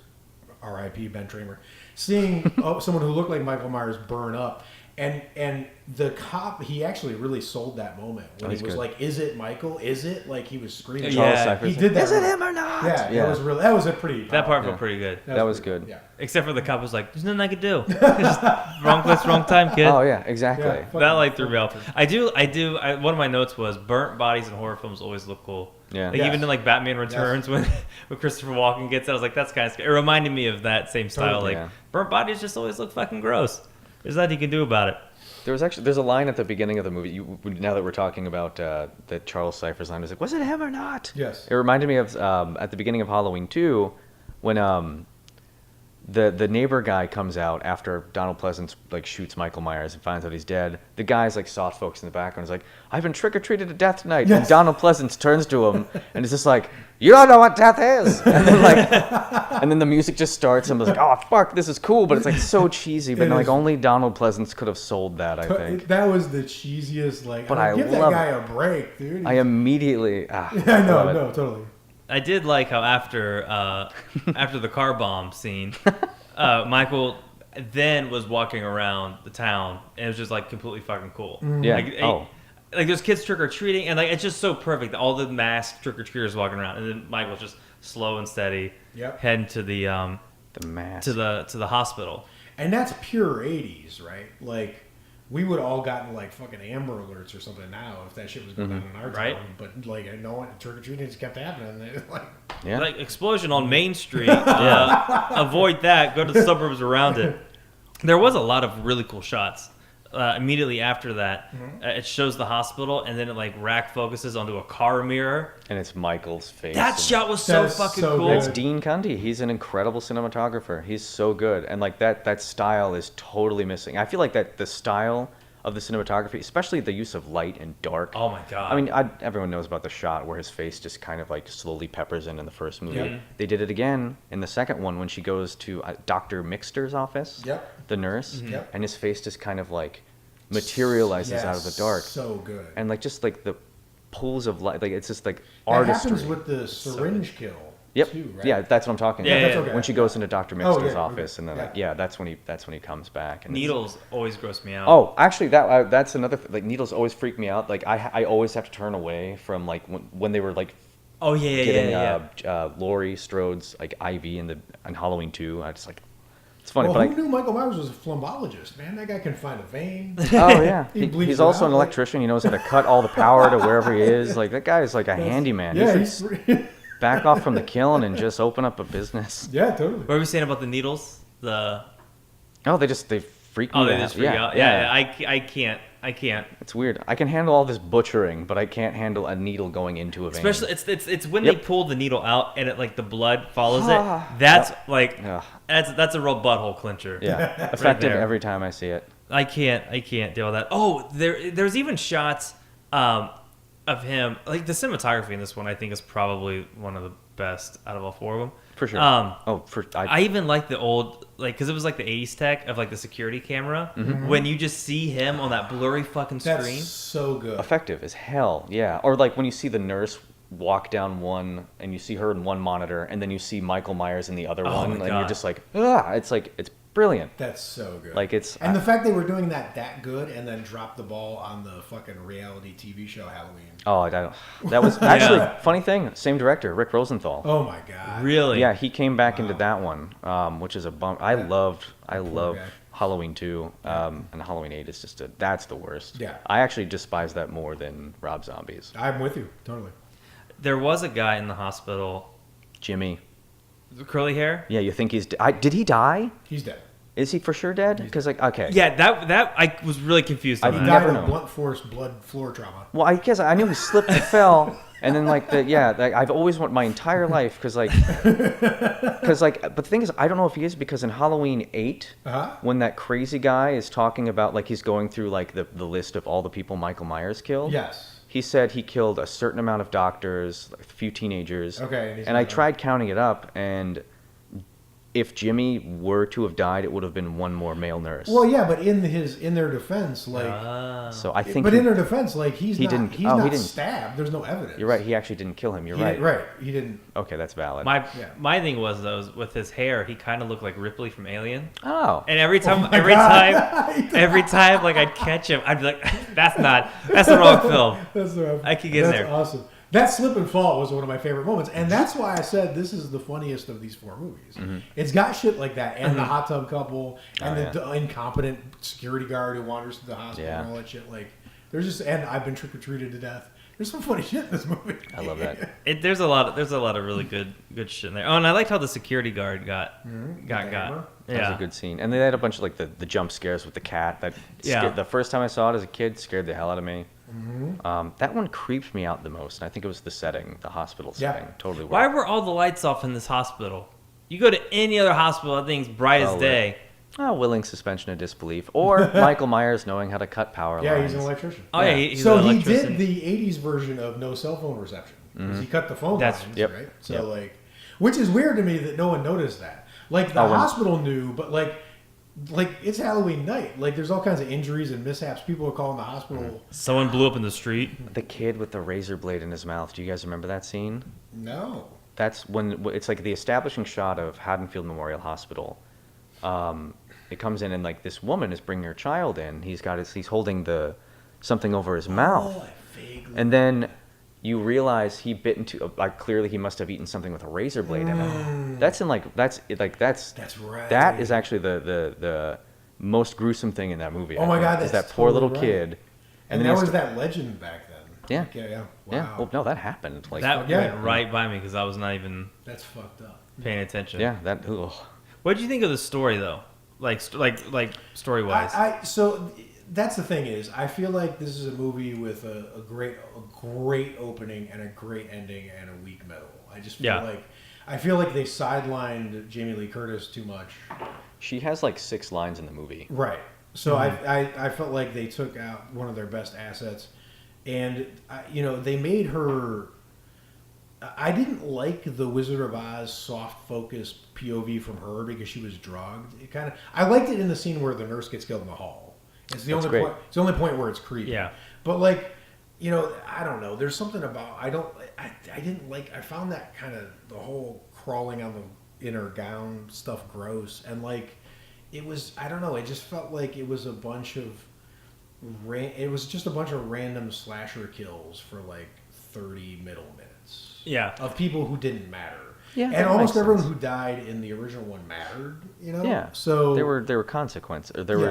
R.I.P. Ben Tramer, seeing someone who looked like Michael Myers burn up. And the cop, he actually really sold that moment when he was like, "Is it Michael? Is it?" Like he was screaming. Yeah, he did that. Is it him or not? Yeah, that was a pretty. That part felt pretty good. That was good. Yeah. Except for the cop was like, "There's nothing I could do. Just wrong place, wrong time, kid." Oh yeah, exactly. Yeah, That like threw me off. One of my notes was burnt bodies in horror films always look cool. Yeah. Like even in like Batman Returns when Christopher Walken gets it, I was like, that's kind of scary. It reminded me of that same style. Totally. Like burnt bodies just always look fucking gross. There's nothing you can do about it. There's a line at the beginning of the movie. Now that we're talking about that Charles Cypher's line, was like, "Was it him or not?" Yes. It reminded me of at the beginning of Halloween 2 when the neighbor guy comes out after Donald Pleasance like shoots Michael Myers and finds out he's dead. The guy's like soft focus in the background is like, "I've been trick or treated to death tonight." Yes. And Donald Pleasance turns to him and is just like, "You don't know what death is." And then and then the music just starts and I was like, "Oh fuck, this is cool," but it's like so cheesy. But like only Donald Pleasance could have sold that, I think. That was the cheesiest. Like, But I mean, I give that love guy it. a break, dude. I immediately. I know, love it. no, totally. I did like how after the car bomb scene, Michael then was walking around the town and it was just like completely fucking cool. Yeah. Like there's kids trick or treating and like it's just so perfect. All the masked trick or treaters walking around and then Michael's just slow and steady heading to the mask to the hospital. And that's pure 80s, right? Like, we would all gotten like fucking Amber Alerts or something now if that shit was going on in our Right. town. But like, no one trick or treating just kept happening. And like, Yeah. Like explosion on Main Street. Avoid that. Go to the suburbs around it. There was a lot of really cool shots. Immediately after that, it shows the hospital, and then it like rack focuses onto a car mirror. And it's Michael's face. That shot was so That's fucking so cool. good. It's Dean Cundy. He's an incredible cinematographer. He's so good, and like that style is totally missing. I feel like that the style of the cinematography, especially the use of light and dark. Oh my god! I mean, everyone knows about the shot where his face just kind of like slowly peppers in the first movie. Yep. They did it again in the second one when she goes to Dr. Mixter's office, Yep. the nurse, Yep. and his face just kind of like materializes out of the dark, So good. and like just like the pools of light, like it's just like that artistry. happens with the syringe kill. Yep. Too, right? Yeah, that's what I'm talking Yeah, about. yeah, that's okay. When she goes into Dr. Oh, Mixter's yeah, office, okay. and then Yeah. like, yeah, that's when he comes back. And it's- Needles always gross me out. Oh, actually, that's another like needles always freak me out. Like I always have to turn away from like when they were like Oh yeah, getting Laurie Strode's like IV in Halloween 2. I just like it's funny, Well, but who knew Michael Myers was a phlebotomist? Man, that guy can find a vein. oh yeah, He bleeds he's it also out, an like- electrician. He knows how to cut all the power to wherever he is. Like that guy is like a handyman. Yeah, He's he's. back off from the kiln and just open up a business. Yeah, totally. What were we saying about the needles? The Oh, they freak me oh, out. they just freak out. Yeah, I can't. It's weird. I can handle all this butchering, but I can't handle a needle going into a vein. Especially it's when Yep. they pull the needle out and it like the blood follows it. That's like Ugh. that's a real butthole clincher. Yeah, effective there. every time I see it. I can't deal with that. Oh, there's even shots of him. Like the cinematography in this one, I think is probably one of the best out of all four of them. For sure. I even like the old, like, because it was like the 80s tech of like the security camera. When you just see him on that blurry fucking That's screen. so good. effective as hell. Yeah. Or like when you see the nurse walk down one and you see her in one monitor and then you see Michael Myers in the other Oh one my and God. you're just like, ah, it's brilliant. That's so good. Like it's And the fact they were doing that good and then dropped the ball on the fucking reality TV show Halloween. oh, that was actually funny thing. Same director, Rick Rosenthal. Oh my god. Really? Yeah, he came back into that one, which is a bump. I love guy. Halloween 2, and Halloween 8 is just that's the worst. Yeah. I actually despise that more than Rob Zombie's. I'm with you totally. There was a guy in the hospital, Jimmy. curly hair. Yeah, you think he's did he die? He's dead. Is he for sure dead? Because like okay. Yeah, that I was really confused on I've He that. never died of known. blunt force blood floor trauma. Well, I guess I knew he slipped and fell, and then like I've always wanted my entire life because but the thing is I don't know if he is because in Halloween 8 Uh-huh. when that crazy guy is talking about like he's going through like the list of all the people Michael Myers killed. Yes. He said he killed a certain amount of doctors, like a few teenagers. Okay, and he's And I not- tried counting it up, and if Jimmy were to have died, it would have been one more male nurse. Well, yeah, but in their defense, like, so I think. but in their defense, like, he's he not didn't stabbed. There's no evidence. You're right. He actually didn't kill him. You're right. Right. He didn't. Okay, that's valid. My thing was though, with his hair, he kind of looked like Ripley from Alien. Oh. And every time, God. every time, like I'd catch him, I'd be like, that's the wrong film. That's the I could get there. That's awesome. That slip and fall was one of my favorite moments, and that's why I said this is the funniest of these 4 movies. Mm-hmm. It's got shit like that, and the hot tub couple, and the incompetent security guard who wanders through the hospital, and all that shit. Like, there's just, and I've been trick or treated to death. There's some funny shit in this movie. I love that. There's a lot of really good shit in there. Oh, and I liked how the security guard got. That was a good scene, and they had a bunch of like the jump scares with the cat. The first time I saw it as a kid, scared the hell out of me. That one creeped me out the most, and I think it was the setting, the hospital setting. Totally. Why were all the lights off in this hospital? You go to any other hospital, that thing's bright as day. Willing suspension of disbelief, or Michael Myers knowing how to cut power lines. Yeah, he's an electrician. Oh yeah, he's so an he electrician. did the '80s version of no cell phone reception. He cut the phone lines, right? So like, which is weird to me that no one noticed that. Like the hospital knew, but like it's Halloween night. Like there's all kinds of injuries and mishaps. People are calling the hospital. Someone blew up in the street. The kid with the razor blade in his mouth. Do you guys remember that scene? No. That's when it's like the establishing shot of Haddonfield Memorial Hospital. It comes in and like this woman is bringing her child in. He's holding something over his mouth, and then you realize he bit into clearly he must have eaten something with a razor blade in it. That's right. That is actually the most gruesome thing in that movie. Oh my God, that's that poor little right. kid. And that was that legend back then. Yeah. Like, yeah. Wow. Yeah. Well, no, that happened. Like that went right by me because I was not even. That's fucked up. Paying attention. Yeah. That. Ugh. What did you think of the story though? Like story wise. So that's the thing is, I feel like this is a movie with a great opening and a great ending and a weak middle. I just feel like they sidelined Jamie Lee Curtis too much. She has like 6 lines in the movie. Right. So I felt like they took out one of their best assets, and they made her. I didn't like the Wizard of Oz soft focus POV from her because she was drugged. I liked it in the scene where the nurse gets killed in the hall. It's the only point. It's the only point where it's creepy. Yeah. But like, I don't know. There's something about I didn't like. I found that kind of the whole crawling on the inner gown stuff gross, and like it was. I don't know. It just felt like it was a bunch of. It was just a bunch of random slasher kills for like 30 middle minutes. Yeah. Of people who didn't matter. Yeah. And almost everyone who died in the original one mattered, Yeah. So there were consequences. Or there were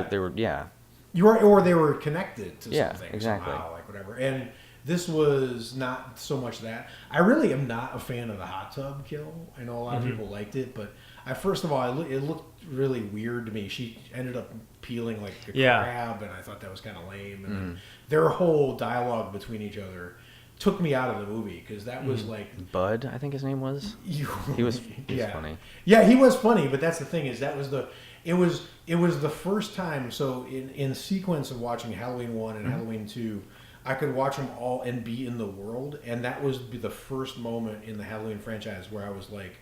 or they were connected to something exactly. somehow, like whatever. And this was not so much that. I really am not a fan of the hot tub kill. I know a lot of people liked it, but first of all, it looked really weird to me. She ended up peeling like a crab, and I thought that was kind of lame. And then their whole dialogue between each other took me out of the movie because that was like Bud, I think his name was. He was funny. Yeah, he was funny, but that's the thing is it was the first time. So in sequence of watching Halloween 1 and Halloween 2, I could watch them all and be in the world, and that was the first moment in the Halloween franchise where I was like,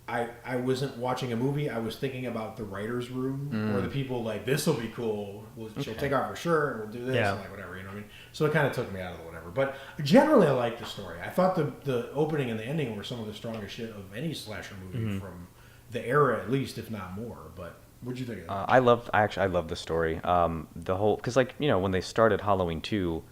I wasn't watching a movie. I was thinking about the writer's room where the people like, this will be cool. She'll take off her shirt and we'll do this and like whatever, you know what I mean? So it kind of took me out of the whatever. But generally, I liked the story. I thought the opening and the ending were some of the strongest shit of any slasher movie from the era, at least, if not more. But what'd you think of that? I love the story. The whole because when they started Halloween 2,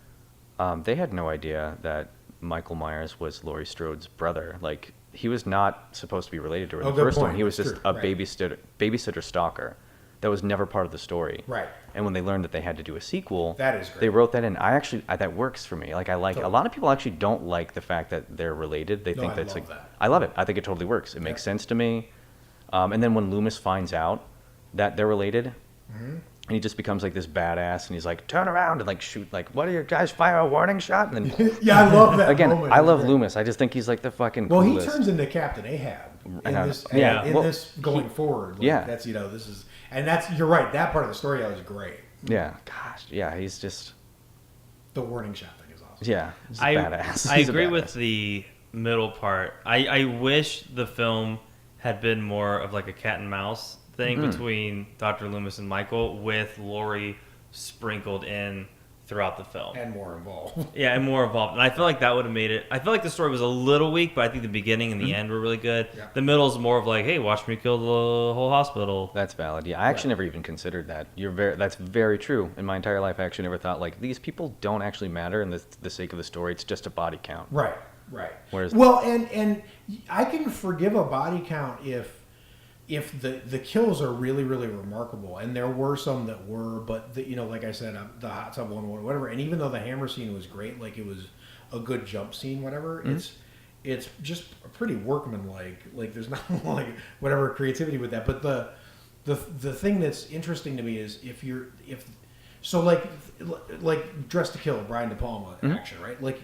they had no idea that Michael Myers was Laurie Strode's brother. Like. He was not supposed to be related to her. The first one, he was just a babysitter stalker. That was never part of the story. Right. And when they learned that they had to do a sequel, that is great. They wrote that in. That works for me. Like a lot of people actually don't like the fact that they're related. They think that's that. I love it. I think it totally works. It makes sense to me. And then when Loomis finds out that they're related, and he just becomes like this badass, and he's like, turn around and like shoot, like, what are your guys, fire a warning shot? And then yeah, I love that. Again, moment. I love Loomis. I just think he's like the fucking coolest. He turns into Captain Ahab in this going forward. Like, that's this is, and that's you're right. That part of the story was great. Yeah, gosh, yeah, he's just the warning shot thing is awesome. Yeah, he's a badass. I agree with the middle part. I wish the film had been more of like a cat and mouse thing Mm-hmm. between Dr. Loomis and Michael, with Laurie sprinkled in throughout the film. And more involved. Yeah, and more involved. And I feel like that would have made it. I feel like the story was a little weak, but I think the beginning and the end were really good. Yeah. The middle is more of like, hey, watch me kill the whole hospital. That's valid. Yeah, I actually never even considered that. That's very true. In my entire life, I actually never thought like these people don't actually matter in the sake of the story. It's just a body count. Right. Whereas, Well, and I can forgive a body count if the kills are really, really remarkable, and there were some that were, but like I said, the hot tub one, whatever, and even though the hammer scene was great, like it was a good jump scene, whatever, it's just pretty workmanlike. Like there's not like whatever creativity with that, but the thing that's interesting to me is so like Dress to Kill, Brian De Palma action, right? Like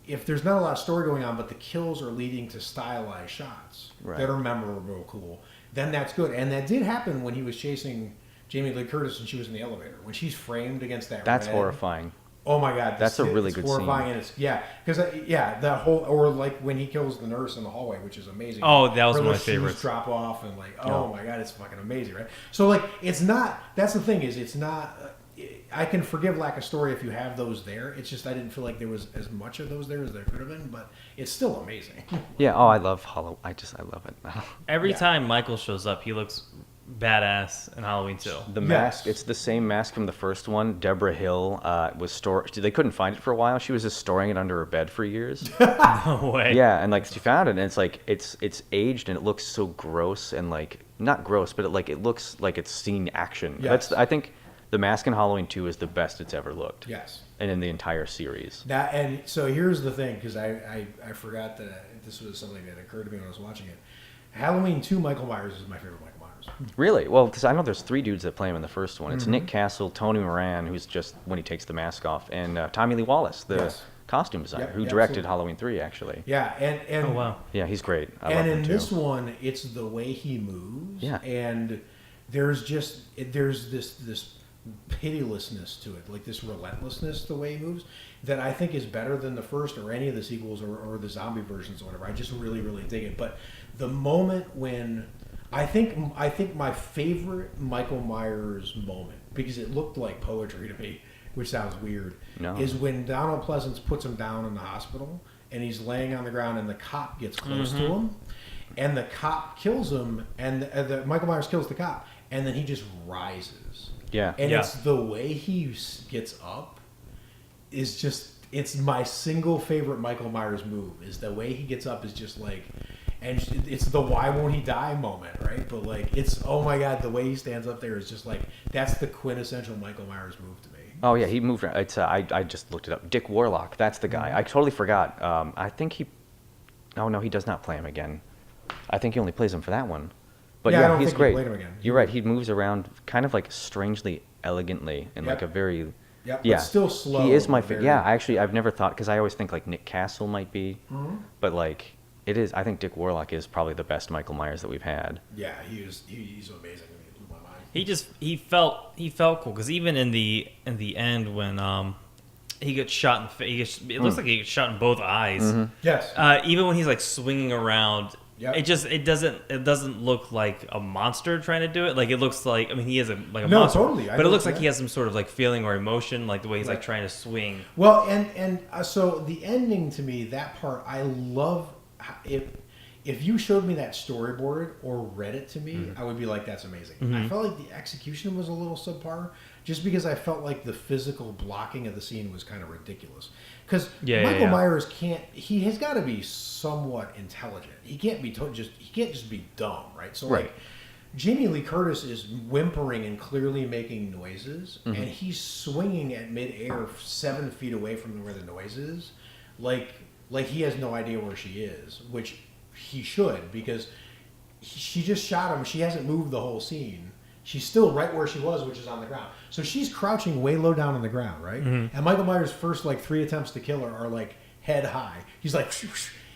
if there's not a lot of story going on, but the kills are leading to stylized shots that are memorable, cool, then that's good. And that did happen when he was chasing Jamie Lee Curtis and she was in the elevator. When she's framed against that that's red, horrifying. Oh my God, that's a really good horrifying, scene. And because that whole, or like when he kills the nurse in the hallway, which is amazing. Oh, that was Where one of my those shoes favorites. Drop off and like, oh my God, it's fucking amazing, right? So like, it's not. That's the thing is, it's not. I can forgive lack of story if you have those there. It's just I didn't feel like there was as much of those there as there could have been, but it's still amazing. Yeah. Oh, I love Hollow. I love it. Every time Michael shows up, he looks badass in Halloween 2. The mask, it's the same mask from the first one. Deborah Hill was they couldn't find it for a while. She was just storing it under her bed for years. No way. Yeah, and like she found it, and it's like it's aged, and it looks so gross, and like not gross, but it looks like it's seen action. Yes. I think the mask in Halloween 2 is the best it's ever looked. Yes. And in the entire series. And so here's the thing, because I forgot that this was something that occurred to me when I was watching it. Halloween 2 Michael Myers is my favorite Michael Myers. Really? Well, because I know there's 3 dudes that play him in the first one. It's Nick Castle, Tony Moran, who's just when he takes the mask off, and Tommy Lee Wallace, the costume designer, who directed absolutely. Halloween 3, actually. Yeah, and Oh wow. Yeah, he's great. I love and him in too. this one, it's the way he moves. Yeah. And there's this pitilessness to it, like this relentlessness, the way he moves, that I think is better than the first or any of the sequels or the zombie versions or whatever. I just really, really dig it. But the moment when I think my favorite Michael Myers moment, because it looked like poetry to me, which sounds weird, is when Donald Pleasance puts him down in the hospital and he's laying on the ground and the cop gets close to him and the cop kills him and the Michael Myers kills the cop and then he just rises. Yeah. And it's the way he gets up is just, it's my single favorite Michael Myers move, is the way he gets up is just like, and it's the why won't he die moment, right? But like, it's, oh my God, the way he stands up there is just like, that's the quintessential Michael Myers move to me. Oh yeah, he moved around. It's I just looked it up. Dick Warlock, that's the guy. I totally forgot. I think he. Oh no, he does not play him again. I think he only plays him for that one. But I yeah, don't he's think great. he played him again. You're right. He moves around kind of like strangely elegantly and like a very. Yep, Yeah, but still slow. He is my very- favorite. Yeah, I've never thought, because I always think like Nick Castle might be, but like it is. I think Dick Warlock is probably the best Michael Myers that we've had. Yeah, he's amazing. He blew my mind. He felt cool, because even in the end when he gets shot in the face, it looks like he gets shot in both eyes. Yes. Even when he's like swinging around, Yep. it doesn't look like a monster trying to do it. Like it looks like, I mean, he is a No, monster, totally. I but it looks know, like yeah. he has some sort of like feeling or emotion, like the way he's like Right. trying to swing. Well, and so the ending to me, that part, I love. If you showed me that storyboard or read it to me, I would be like, that's amazing. I felt like the execution was a little subpar, just because I felt like the physical blocking of the scene was kind of ridiculous. Because Michael Myers he has got to be somewhat intelligent. He can't be he can't just be dumb, right? So like, Jamie Lee Curtis is whimpering and clearly making noises, and he's swinging at midair 7 feet away from where the noise is, like he has no idea where she is, which he should, because she just shot him. She hasn't moved the whole scene. She's still right where she was, which is on the ground. So she's crouching way low down on the ground, right? And Michael Myers' first like 3 attempts to kill her are like head high. He's like,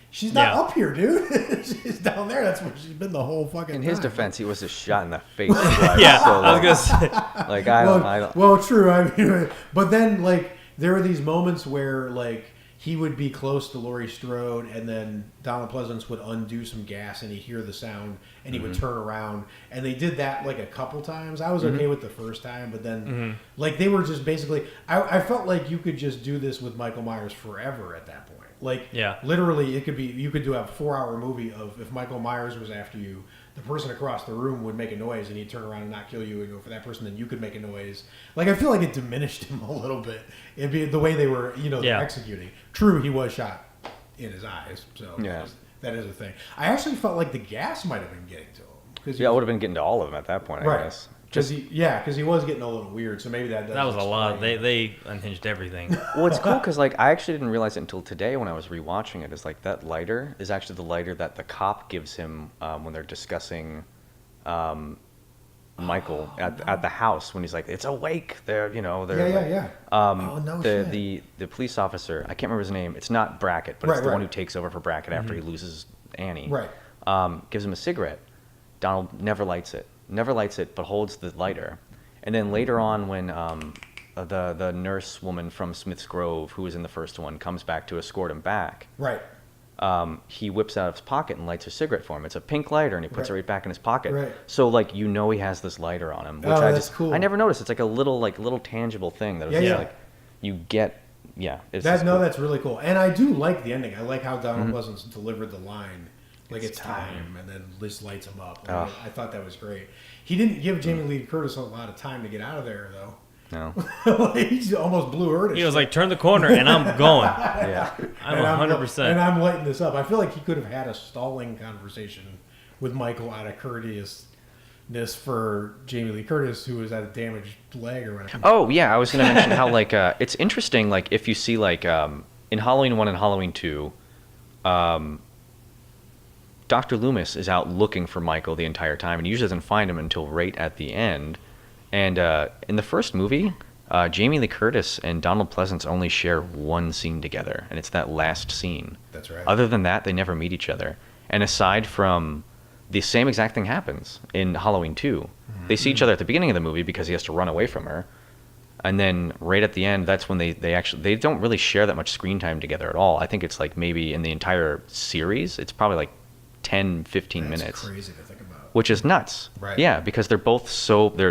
she's not up here, dude. She's down there. That's where she's been the whole fucking In time. his defense, he was just shot in the face. Twice, Yeah, so, I was like, gonna say. like I don't. Well, true. I mean, but then like there are these moments where like he would be close to Laurie Strode, and then Donald Pleasance would undo some gas, and he'd hear the sound, and he would turn around. And they did that like a couple times. I was okay with the first time, but then like they were just basically. I felt like you could just do this with Michael Myers forever at that point. Like, literally, it could be you could do a 4-hour movie of if Michael Myers was after you, the person across the room would make a noise, and he'd turn around and not kill you and go for that person. Then you could make a noise. Like, I feel like it diminished him a little bit. It'd be the way they were, they're executing. True, he was shot in his eyes, so that is a thing. I actually felt like the gas might have been getting to him. I would have been getting to all of them at that point, I guess. Because he was getting a little weird, so maybe that was a lot. They unhinged everything. Well, it's cool because like I actually didn't realize it until today when I was rewatching it. Is like that lighter is actually the lighter that the cop gives him when they're discussing Michael at the house when he's like, "It's awake." They're the police officer. I can't remember his name. It's not Brackett, but it's the one who takes over for Brackett after he loses Annie. Right. Gives him a cigarette. Donald never lights it, but holds the lighter. And then later on, when the nurse woman from Smith's Grove, who was in the first one, comes back to escort him back, he whips out of his pocket and lights a cigarette for him. It's a pink lighter, and he puts it right back in his pocket. Right. So like he has this lighter on him, which that's cool. I never noticed. It's like a little tangible thing that like you get. Yeah, that's really cool, and I do like the ending. I like how Donald Pleasance delivered the line. Like it's time, and then Liz lights him up. I thought that was great. He didn't give Jamie Lee Curtis a lot of time to get out of there, though. No, he almost blew her. He was like, "Turn the corner, and I'm going." I'm 100%. And I'm lighting this up. I feel like he could have had a stalling conversation with Michael out of courteousness for Jamie Lee Curtis, who was at a damaged leg or whatever. Oh yeah, I was going to mention how like it's interesting. Like if you see like in Halloween 1 and Halloween 2. Dr. Loomis is out looking for Michael the entire time, and he usually doesn't find him until right at the end. And in the first movie, Jamie Lee Curtis and Donald Pleasance only share one scene together, and it's that last scene. That's right. Other than that, they never meet each other. And aside from the same exact thing happens in Halloween 2. They see each other at the beginning of the movie because he has to run away from her. And then right at the end, that's when they don't really share that much screen time together at all. I think it's like maybe in the entire series, it's probably like 10, 15 minutes. That's crazy to think about. Which is nuts. Right. Yeah, because they're both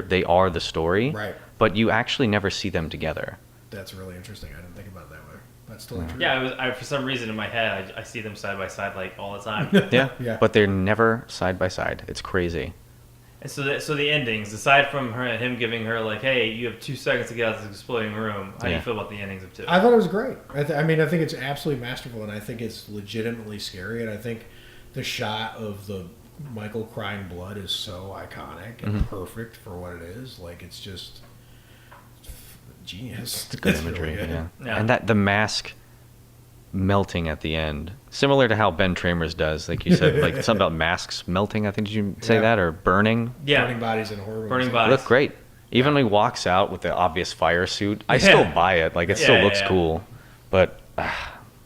they are the story. Right. But you actually never see them together. That's really interesting. I didn't think about it that way. That's totally true. Yeah, for some reason in my head, I see them side by side like all the time. Yeah. But they're never side by side. It's crazy. And so the endings, aside from him giving her like, "Hey, you have 2 seconds to get out of this exploding room," how do you feel about the endings of 2? I thought it was great. I think it's absolutely masterful, and I think it's legitimately scary, and I think the shot of the Michael crying blood is so iconic and perfect for what it is. Like, it's just genius. It's good imagery, really good. Yeah. And that the mask melting at the end, similar to how Ben Tramer's does, like you said, like something about masks melting. I think did you say that or burning? Yeah, burning bodies in horror. Burning bodies look great. Even when he walks out with the obvious fire suit, I still buy it. Like it still looks cool. But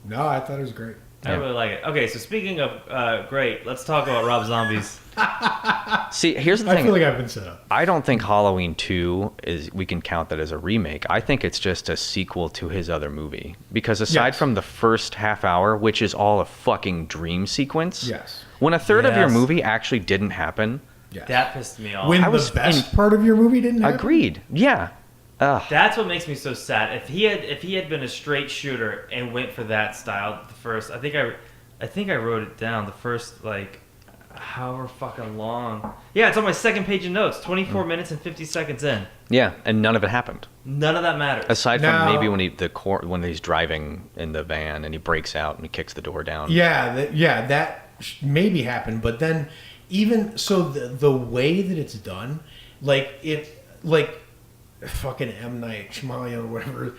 no, I thought it was great. I really like it. Okay, so speaking of great, let's talk about Rob Zombie's. See, here's the thing. I feel like I've been set up. I don't think Halloween 2 we can count that as a remake. I think it's just a sequel to his other movie. Because aside from the first half hour, which is all a fucking dream sequence, when a third of your movie actually didn't happen, that pissed me off. When the best part of your movie didn't happen? Agreed. Yeah. That's what makes me so sad. If he had been a straight shooter and went for that style, the first, I think I wrote it down. The first like however fucking long. Yeah, it's on my second page of notes. 24 minutes and 50 seconds in. Yeah, and none of it happened. None of that matters. Aside from maybe when he's driving in the van and he breaks out and he kicks the door down. Yeah, that maybe happened. But then even so, the way that it's done, fucking M. Night Shyamalan or whatever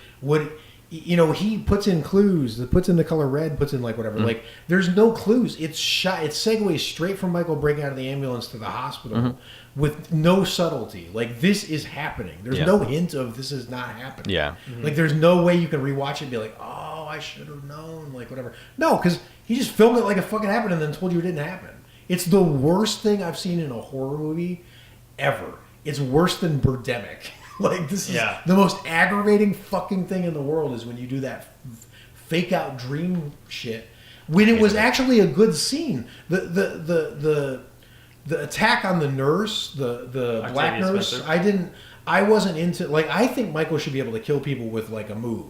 he puts in clues, puts in the color red, puts in like whatever. Like there's no clues. It segues straight from Michael breaking out of the ambulance to the hospital with no subtlety. Like this is happening. There's no hint of this is not happening. Yeah. Like there's no way you can rewatch it and be like, oh, I should have known, like whatever. No, because he just filmed it like it fucking happened and then told you it didn't happen. It's the worst thing I've seen in a horror movie ever. It's worse than Birdemic. Like, this is the most aggravating fucking thing in the world is when you do that fake out dream shit when it was actually a good scene. The attack on the nurse, the black nurse, Spencer. I wasn't into, like, I think Michael should be able to kill people with like a move.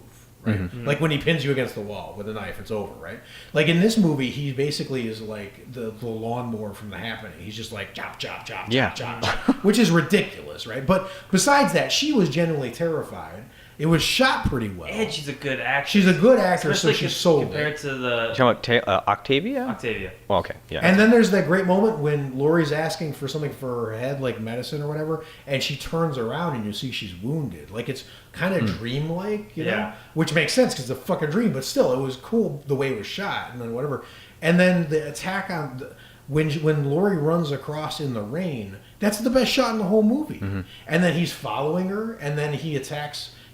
Right? Mm-hmm. Like when he pins you against the wall with a knife, it's over, right? Like in this movie, he basically is like the lawnmower from The Happening. He's just like chop, chop, chop, Yeah. chop, chop, chop, which is ridiculous, right? But besides that, she was genuinely terrified. It was shot pretty well. And she's a good actress. She's a good actress, so Especially she's sold compared it. to the You talking about Octavia? Octavia. Well, okay, yeah. And then there's that great moment when Laurie's asking for something for her head, like medicine or whatever, and she turns around and you see she's wounded. Like it's kind of dreamlike, you know? Yeah. Which makes sense because it's a fucking dream, but still, it was cool the way it was shot and then whatever. And then the attack on when Laurie runs across in the rain, that's the best shot in the whole movie. And then he's following her, and then he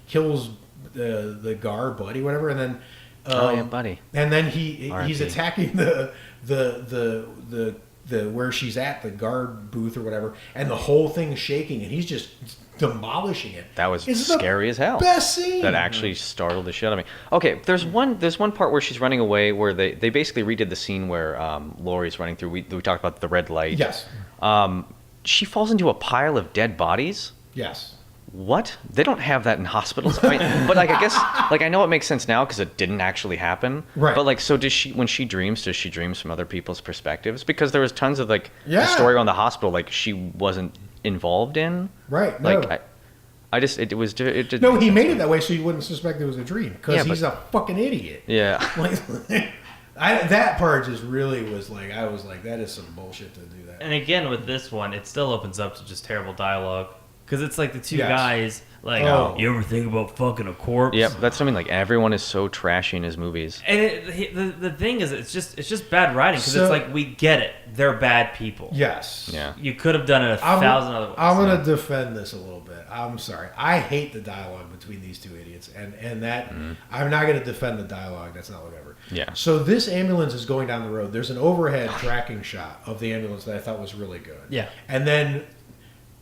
kills the guard, Buddy, whatever, and then Oh yeah, Buddy. and then he's R.I.P. attacking the where she's at, the guard booth or whatever, and the whole thing's shaking, and he's just demolishing it. That was It's scary as hell. Best scene. That actually startled the shit out of me. Okay, there's one part where she's running away where they basically redid the scene where Laurie's running through. We talked about the red light. Yes. She falls into a pile of dead bodies. Yes. What? They don't have that in hospitals. I mean, but like I guess like I know it makes sense now because it didn't actually happen. Right. But like, so does she does she dream from other people's perspectives? Because there was tons of like Yeah. the story on the hospital like she wasn't involved in. Right. No. Like I just it did. No, he made it that way so you wouldn't suspect it was a dream because Yeah, he's but- a fucking idiot. Yeah. Like, that part just really was like, I was like, that is some bullshit to do that. And again, with this one, it still opens up to just terrible dialogue. Because it's like the two Yes. guys, like, Oh. you ever think about fucking a corpse? Yep, that's something like everyone is so trashy in his movies. And the thing is, it's just bad writing. Because So- it's like, we get it. They're bad people. Yes. Yeah. You could have done it a thousand other ways. I'm going to defend this a little bit. I'm sorry. I hate the dialogue between these two idiots. And that, I'm not going to defend the dialogue. That's not whatever. Yeah. So this ambulance is going down the road. There's an overhead tracking shot of the ambulance that I thought was really good. Yeah. And then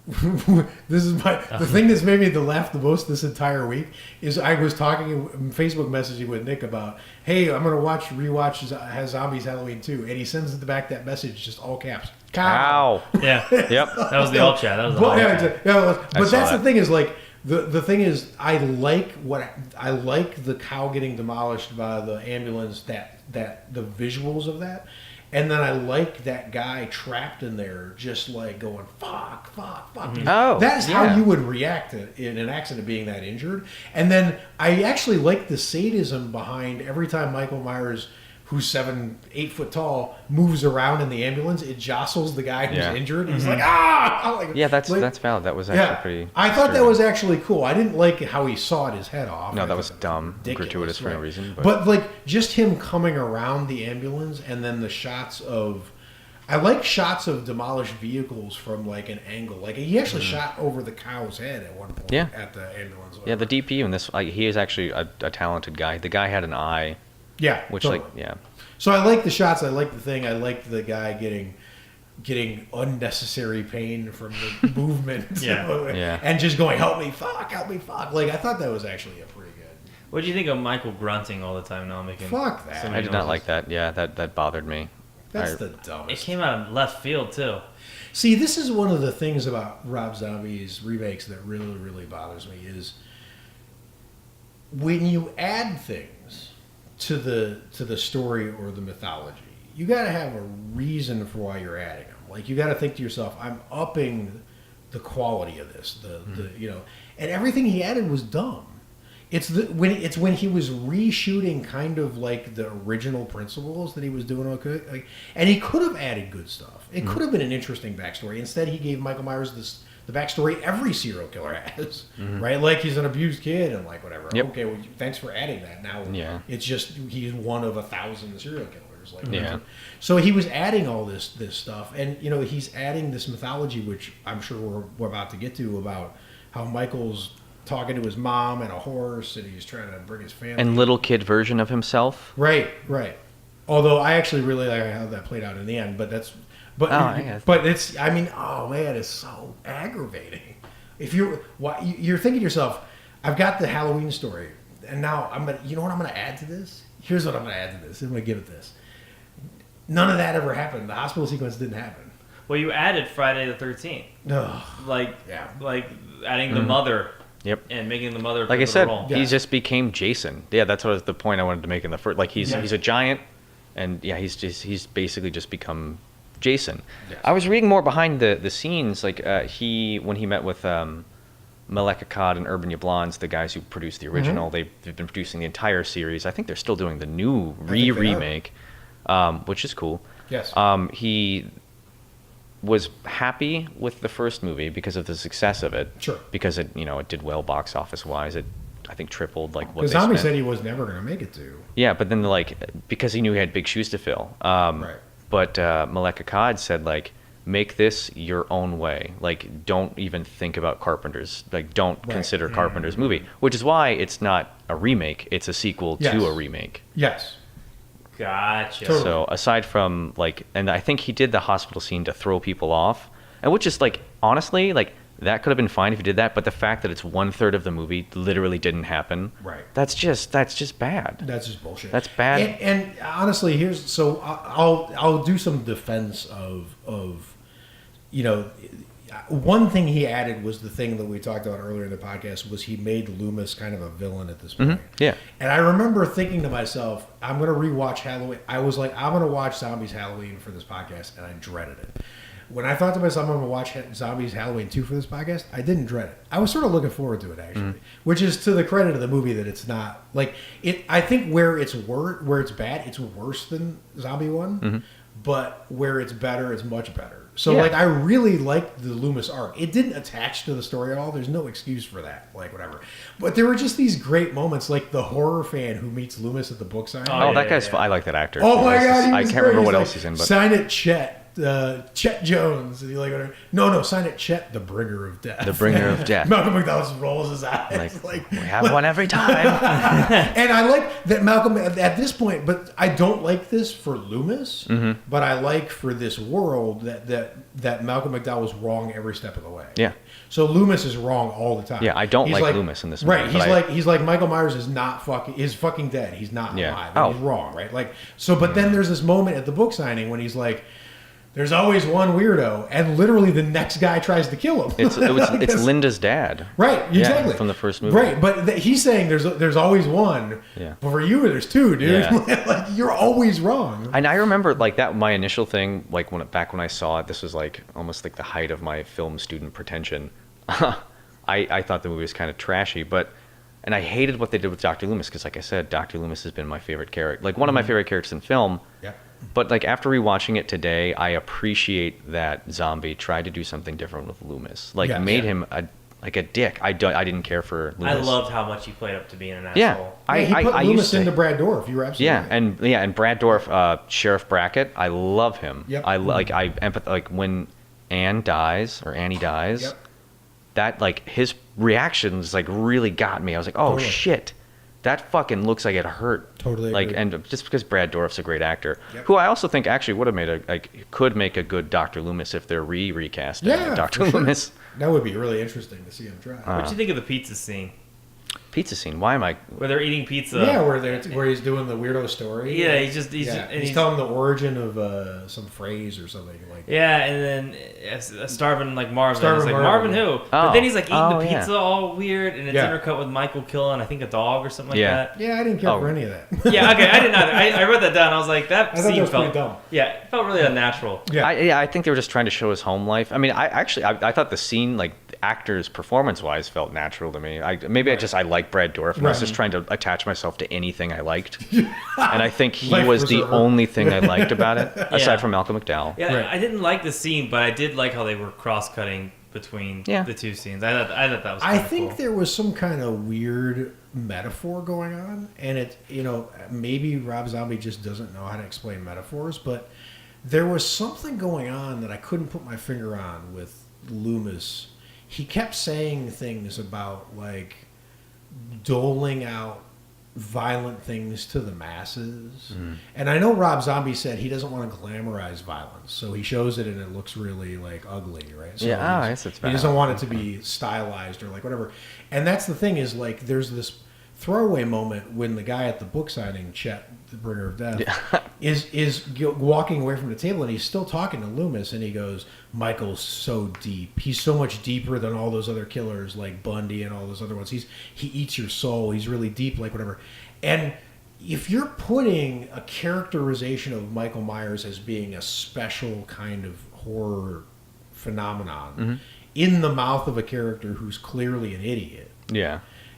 this is the thing that's made me laugh the most this entire week is I was talking Facebook messaging with Nick about, hey, I'm gonna rewatch Zombies Halloween 2, and he sends back that message just all caps. Cow. Ow. Yeah. Yep. That was the alt chat. That was the But, alt yeah, chat. but saw that's the that. thing is like the thing is I like the cow getting demolished by the ambulance, that the visuals of that. And then I like that guy trapped in there, just like going fuck, fuck, fuck. Oh, that's yeah. how you would react in an accident being that injured. And then I actually like the sadism behind every time Michael Myers, who's 8 foot tall, moves around in the ambulance, it jostles the guy who's Yeah. injured. He's like, ah! Like, Yeah, that's valid. That was actually yeah, pretty. I thought that disturbing. was actually cool. I didn't like how he sawed his head off. No, I that thought was dumb, ridiculous, gratuitous for no right. reason. But like just him coming around the ambulance and then the shots of, I like shots of demolished vehicles from like an angle. Like he actually shot over the cow's head at one point. Yeah. At the ambulance. Yeah, the DP in this, like, he is actually a talented guy. The guy had an eye, Yeah. which totally. like, yeah. So I like the shots. I like the thing. I like the guy getting unnecessary pain from the movement. Yeah. Yeah. And just going, help me, fuck. Like I thought that was actually a pretty good. What do you think of Michael grunting all the time now, making? Fuck that. so I many did not noises? like that. Yeah, that bothered me. That's I- the It dumbest. came out of left field too. See, this is one of the things about Rob Zombie's remakes that really, really bothers me is when you add things to the story or the mythology, you got to have a reason for why you're adding them. Like you got to think to yourself, I'm upping the quality of this. And everything he added was dumb. It's when he was reshooting kind of like the original principles that he was doing okay, like, and he could have added good stuff. It could have been an interesting backstory. Instead, he gave Michael Myers the backstory every serial killer has, right? Like he's an abused kid and like whatever. Yep. Okay, well, thanks for adding that. Now Yeah. it's just he's one of 1,000 serial killers. Like Yeah. So he was adding all this stuff, and he's adding this mythology, which I'm sure we're about to get to about how Michael's talking to his mom and a horse, and he's trying to bring his family. And little kid version of himself. Right. Although I actually really like how that played out in the end, but it's. I mean, oh man, it's so aggravating. If you're thinking to yourself, I've got the Halloween story, and now I'm gonna. You know what I'm gonna add to this? here's what I'm going to add to this. I'm going to give it this. None of that ever happened. The hospital sequence didn't happen. Well, you added Friday the 13th. No. Like adding the Mm-hmm. mother. Yep. And making the mother. Like I said, role. he just became Jason. Yeah, that's what was the point I wanted to make in the first. Like he's a giant, and yeah, he's basically just become Jason. Yes. I was reading more behind the scenes, like when he met with Malek Akkad and Urban Yablans, the guys who produced the original. They've been producing the entire series. I think they're still doing the new remake, which is cool. Yes. He was happy with the first movie because of the success of it. Sure. Because it did well box office wise. It I think tripled like what Because they Zombie spent. said he was never going to make it to. Yeah, but then because he knew he had big shoes to fill. Right. But Malek Akkad said make this your own way. Like don't even think about Carpenter's. Like don't consider Carpenter's movie, which is why it's not a remake. It's a sequel to a remake. Yes. Gotcha. Totally. So aside from and I think he did the hospital scene to throw people off, and which is honestly that could have been fine if he did that. But the fact that it's 1/3 of the movie literally didn't happen, Right. That's just bad. That's just bullshit. That's bad. And honestly, I'll do some defense of one thing he added was the thing that we talked about earlier in the podcast was he made Loomis kind of a villain at this point. Yeah. And I remember thinking to myself, I'm going to rewatch Halloween. I was like, I'm going to watch Zombies Halloween for this podcast, and I dreaded it. When I thought to myself, I'm going to watch Zombies Halloween 2 for this podcast, I didn't dread it. I was sort of looking forward to it, actually, which is to the credit of the movie that it's not I think where it's bad, it's worse than Zombie 1, but where it's better, it's much better. So I really liked the Loomis arc. It didn't attach to the story at all. There's no excuse for that. Whatever. But there were just these great moments, like the horror fan who meets Loomis at the book signing. That guy's fun. I like that actor. Oh my god, I can't remember what else he's in. But sign it, Chet. Chet Jones. And you're no, sign it, Chet, the bringer of death. The bringer of death. Malcolm McDowell just rolls his eyes. We have one every time. And I like that Malcolm at this point, but I don't like this for Loomis, but I like for this world that Malcolm McDowell was wrong every step of the way. Yeah. So Loomis is wrong all the time. Yeah, I don't like Loomis in this movie. Right. He's like Michael Myers is fucking dead. He's not alive. And he's wrong, right? But then there's this moment at the book signing when he's like, there's always one weirdo, and literally the next guy tries to kill him. It's Linda's dad. Right, exactly. Yeah, from the first movie. Right, but he's saying there's always one. Yeah. But for you, there's two, dude. Yeah. You're always wrong. And I remember that my initial thing, when I saw it, this was almost the height of my film student pretension. I thought the movie was kind of trashy, and I hated what they did with Dr. Loomis because, like I said, Dr. Loomis has been my favorite character, one of my favorite characters in film. Yeah. But after rewatching it today, I appreciate that Zombie tried to do something different with Loomis. Made him a dick. I didn't care for Loomis. I loved how much he played up to being an asshole. Yeah, He put Loomis into Brad Dorff. You were absolutely right. and Brad Dorff, Sheriff Brackett. I love him. Yep. I empathize when Annie dies. Yep. That his reactions really got me. I was like, oh Totally. shit. That fucking looks like it hurt. Totally agree. And just because Brad Dorff's a great actor, Yep. who who I also think actually would have could make a good Dr. Loomis if they're recasting Dr. for sure. Loomis. That would be really interesting to see him try. What'd you think of the pizza scene? Pizza scene. Why am I? Where they're eating pizza. Yeah, where he's doing the weirdo story. Yeah, he's telling the origin of some phrase or something Yeah, and then a starving Marvin. Starving It's Marvin. Marvin who? But then he's eating the yeah. pizza all weird, and it's intercut with Michael killing I think a dog or something like that. Yeah, I didn't care for any of that. Yeah, okay, I didn't either. I wrote that down. I was like, that I thought scene that was felt pretty dumb. Yeah, it felt really unnatural. Yeah. I think they were just trying to show his home life. I mean, I thought the scene, actors performance-wise, felt natural to me. I like Brad Dorff, and I was just trying to attach myself to anything I liked. And I think he Life was preserver. the only thing I liked about it, aside from Malcolm McDowell. Yeah, Right. I didn't like the scene, but I did like how they were cross-cutting between the two scenes. I thought that was I kinda think cool. there was some kind of weird metaphor going on, and it maybe Rob Zombie just doesn't know how to explain metaphors, but there was something going on that I couldn't put my finger on with Loomis. He kept saying things about doling out violent things to the masses. And I know Rob Zombie said he doesn't want to glamorize violence, so he shows it and it looks really ugly, right? So Yeah, I guess it's he bad. doesn't want it to be stylized or whatever. And that's the thing is there's this throwaway moment when the guy at the book signing, Chet, the bringer of death, is walking away from the table, and he's still talking to Loomis, and he goes, "Michael's so deep. He's so much deeper than all those other killers like Bundy and all those other ones. He eats your soul. He's really deep, like whatever." And if you're putting a characterization of Michael Myers as being a special kind of horror phenomenon in the mouth of a character who's clearly an idiot,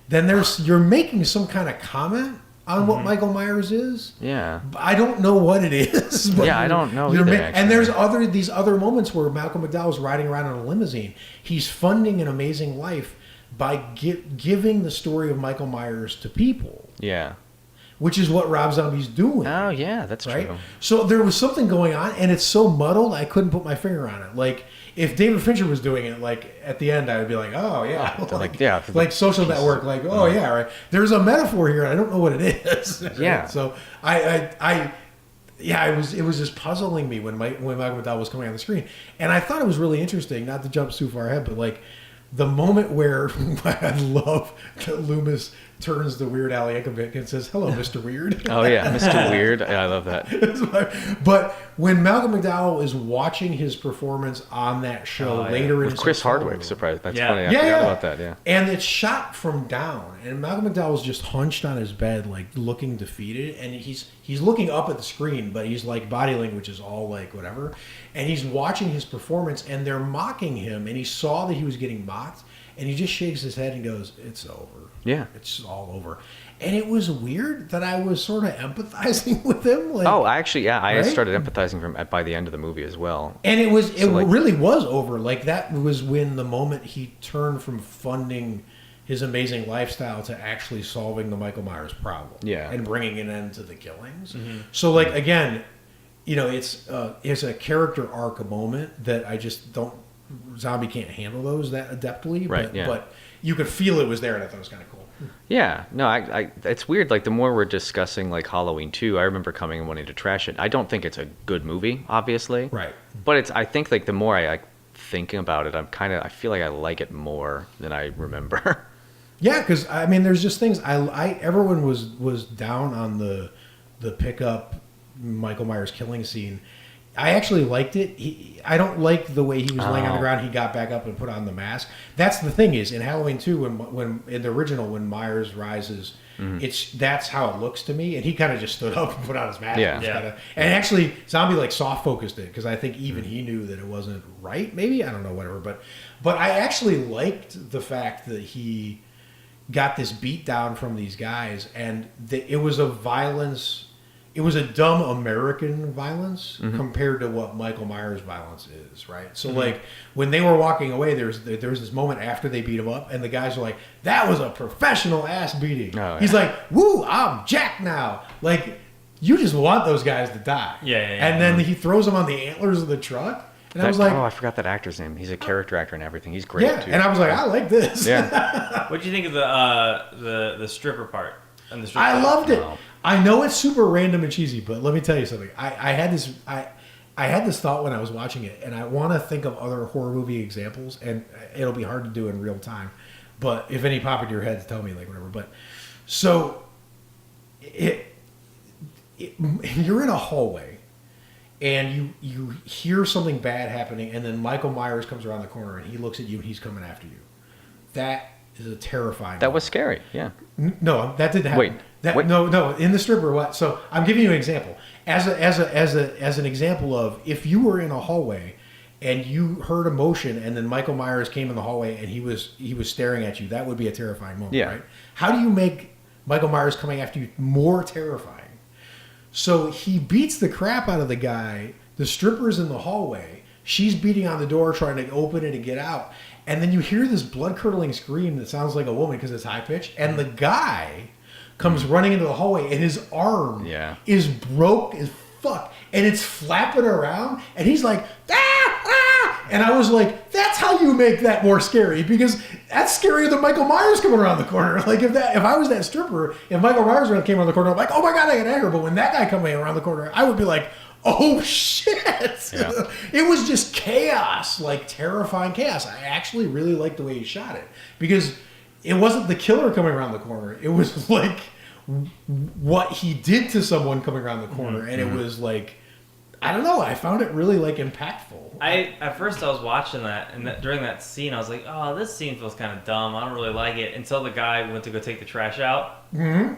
then you're making some kind of comment on what Michael Myers is. Yeah. I don't know what it is. But I don't know either, and there's these other moments where Malcolm McDowell's riding around in a limousine. He's funding An Amazing Life by giving the story of Michael Myers to people. Yeah. Which is what Rob Zombie's doing. Oh, yeah, that's right? true. So there was something going on, and it's so muddled, I couldn't put my finger on it. Like, if David Fincher was doing it, like, at the end, I would be like, oh, yeah. Like Social Network, like, oh, yeah, right. There's a metaphor here, and I don't know what it is. Yeah. Right? So, it was just puzzling me when Michael McDowell was coming on the screen. And I thought it was really interesting, not to jump too far ahead, but, like, the moment where I love that Loomis turns to Weird Al Yankovic and says, "Hello, Mr. Weird." Oh yeah, Mr. Weird. Yeah, I love that. But when Malcolm McDowell is watching his performance on that show later in with Chris Hardwick, surprised. That's funny. I forgot about that. Yeah. And it's shot from down, and Malcolm McDowell's just hunched on his bed, like looking defeated, and he's looking up at the screen, but he's like body language is all like whatever, and he's watching his performance, and they're mocking him, and he saw that he was getting mocked, and he just shakes his head and goes, "It's over. Yeah, it's all over." And it was weird that I was sort of empathizing with him. Like, I started empathizing by the end of the movie as well. And it really was over. Like, that was when the moment he turned from funding his amazing lifestyle to actually solving the Michael Myers problem. Yeah, and bringing an end to the killings. Mm-hmm. So, like, again, it's a character arc moment that I just don't. Zombie can't handle those that adeptly, right? But you could feel it was there, and I thought it was kind of cool. Yeah, no, it's weird. Like, the more we're discussing like Halloween 2, I remember coming and wanting to trash it. I don't think it's a good movie, obviously, right? But I think like the more I thinking about it, I feel like I like it more than I remember. Yeah, because I mean, there's just things everyone was down on the pickup Michael Myers killing scene. I actually liked it. I don't like the way he was laying on the ground. He got back up and put on the mask. That's the thing is in Halloween 2, when in the original when Myers rises, that's how it looks to me. And he kind of just stood up and put on his mask. And actually, Zombie like soft focused it because I think even he knew that it wasn't right. Maybe I don't know, whatever. But I actually liked the fact that he got this beat down from these guys, and it was a violence. It was a dumb American violence compared to what Michael Myers' violence is, right? So, like, when they were walking away, there was this moment after they beat him up, and the guys were like, "That was a professional ass beating." Oh, yeah. He's like, "Woo, I'm Jack now." Like, you just want those guys to die. And then he throws them on the antlers of the truck, and I was like, "Oh, I forgot that actor's name. He's a character actor and everything. He's great too." And I was like, "I like this." Yeah. What do you think of the stripper part? I loved it. I know it's super random and cheesy, but let me tell you something. I had this thought when I was watching it, and I want to think of other horror movie examples, and it'll be hard to do in real time. But if any pop into your head, tell me, like, whatever. But so you're in a hallway, and you hear something bad happening, and then Michael Myers comes around the corner, and he looks at you, and he's coming after you. That is a terrifying. That was scary. Yeah. No, that didn't happen. Wait. No. In the stripper, what? So I'm giving you an example. As an example of if you were in a hallway and you heard a motion, and then Michael Myers came in the hallway and he was staring at you, that would be a terrifying moment, right? How do you make Michael Myers coming after you more terrifying? So he beats the crap out of the guy. The stripper's in the hallway. She's beating on the door, trying to open it and get out. And then you hear this blood-curdling scream that sounds like a woman because it's high-pitched. And the guy comes running into the hallway, and his arm is broke as fuck. And it's flapping around, and he's like, ah! And I was like, that's how you make that more scary, because that's scarier than Michael Myers coming around the corner. Like, if I was that stripper, if Michael Myers came around the corner, I'm like, oh my God, I got anger. But when that guy coming around the corner, I would be like, oh shit! Yeah. It was just chaos, like terrifying chaos. I actually really liked the way he shot it because it wasn't the killer coming around the corner. It was like what he did to someone coming around the corner, and it was like, I don't know. I found it really like impactful. At first I was watching that, and during that scene I was like, oh, this scene feels kind of dumb. I don't really like it until the guy went to go take the trash out, and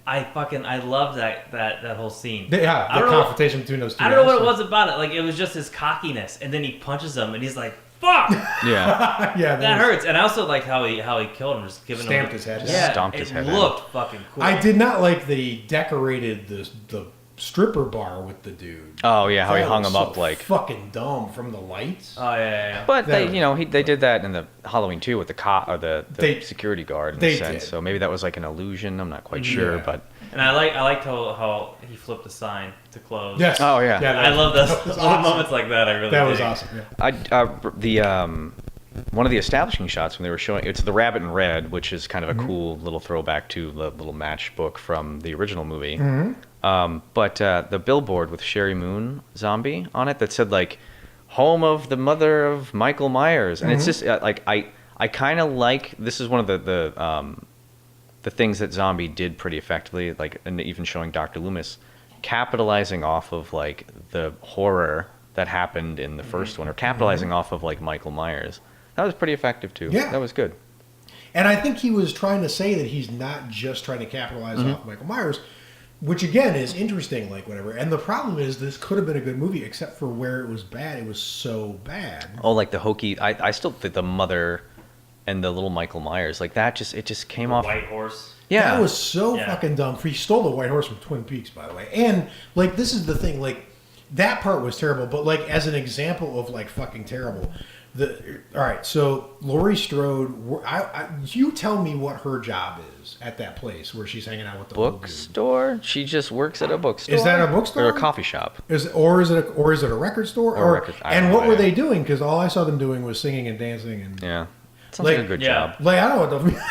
I loved that whole scene. The confrontation between those two. I don't know what it was about it. Like it was just his cockiness, and then he punches him, and he's like, "Fuck!" Yeah, yeah, that hurts. And I also like how he killed him, just giving stamped him his head. Yeah, stomped his head. It looked fucking cool. I did not like they decorated the stripper bar with the dude. Oh yeah, how he That hung was him up so like fucking dumb from the lights. Oh yeah. But That they did that in the Halloween too with the cop or the security guard in they a sense. did. So maybe that was like an illusion. I'm not quite sure, Yeah. but And I liked how he flipped the sign to close. Yes. Oh, yeah. I love those that was little awesome. moments like that. I really That was dig. awesome. Yeah. one of the establishing shots when they were showing it's the rabbit in red, which is kind of Mm-hmm. a cool little throwback to the little matchbook from the original movie. Mm-hmm. But the billboard with Sherry Moon zombie on it that said like home of the mother of Michael Myers, and it's Mm-hmm. just like I kind of like this is one of the things that Zombie did pretty effectively, like, and even showing Dr. Loomis capitalizing off of like the horror that happened in the first one, or capitalizing off of like Michael Myers. That was pretty effective too. Yeah. That was good. And I think he was trying to say that he's not just trying to capitalize off Michael Myers, which again is interesting, like whatever. And the problem is this could have been a good movie, except for where it was bad. It was so bad. Oh, like the hokey. I still think the mother and the little Michael Myers, like that, it just came off. White horse. Yeah, That was so Yeah. fucking dumb. He stole the white horse from Twin Peaks, by the way. And like this is the thing, like that part was terrible. But like as an example of like fucking terrible, all right. So Laurie Strode, you tell me what her job is at that place where she's hanging out with the old dude. bookstore. She just works at a bookstore. Is that a bookstore or a coffee shop? Is it a record store? Or a record- I don't and know, what were yeah. they doing? Because all I saw them doing was singing and dancing and Yeah, sounds like a good Yeah. job. like I don't know what the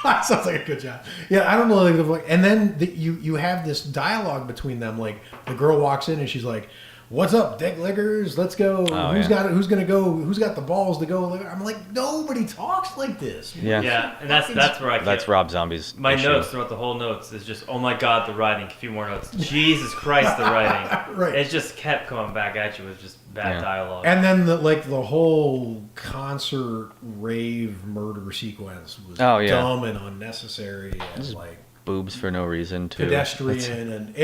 that sounds like a good job. Yeah, I don't know. Like, and then you have this dialogue between them. Like the girl walks in and she's like, "What's up, dick lickers? Let's go. Oh, Who's yeah. got it? Who's gonna go? Who's got the balls to go?" I'm like, nobody talks like this. Yeah. Yeah, and that's where I can't. That's Rob Zombie's My issue. notes throughout the whole notes is just, oh my god, the writing. A few more notes. Jesus Christ, the writing. Right. It just kept coming back at you with just bad Yeah. dialogue. And then the whole concert rave murder sequence was Oh, yeah. dumb and unnecessary and like Boobs for no reason too. pedestrian and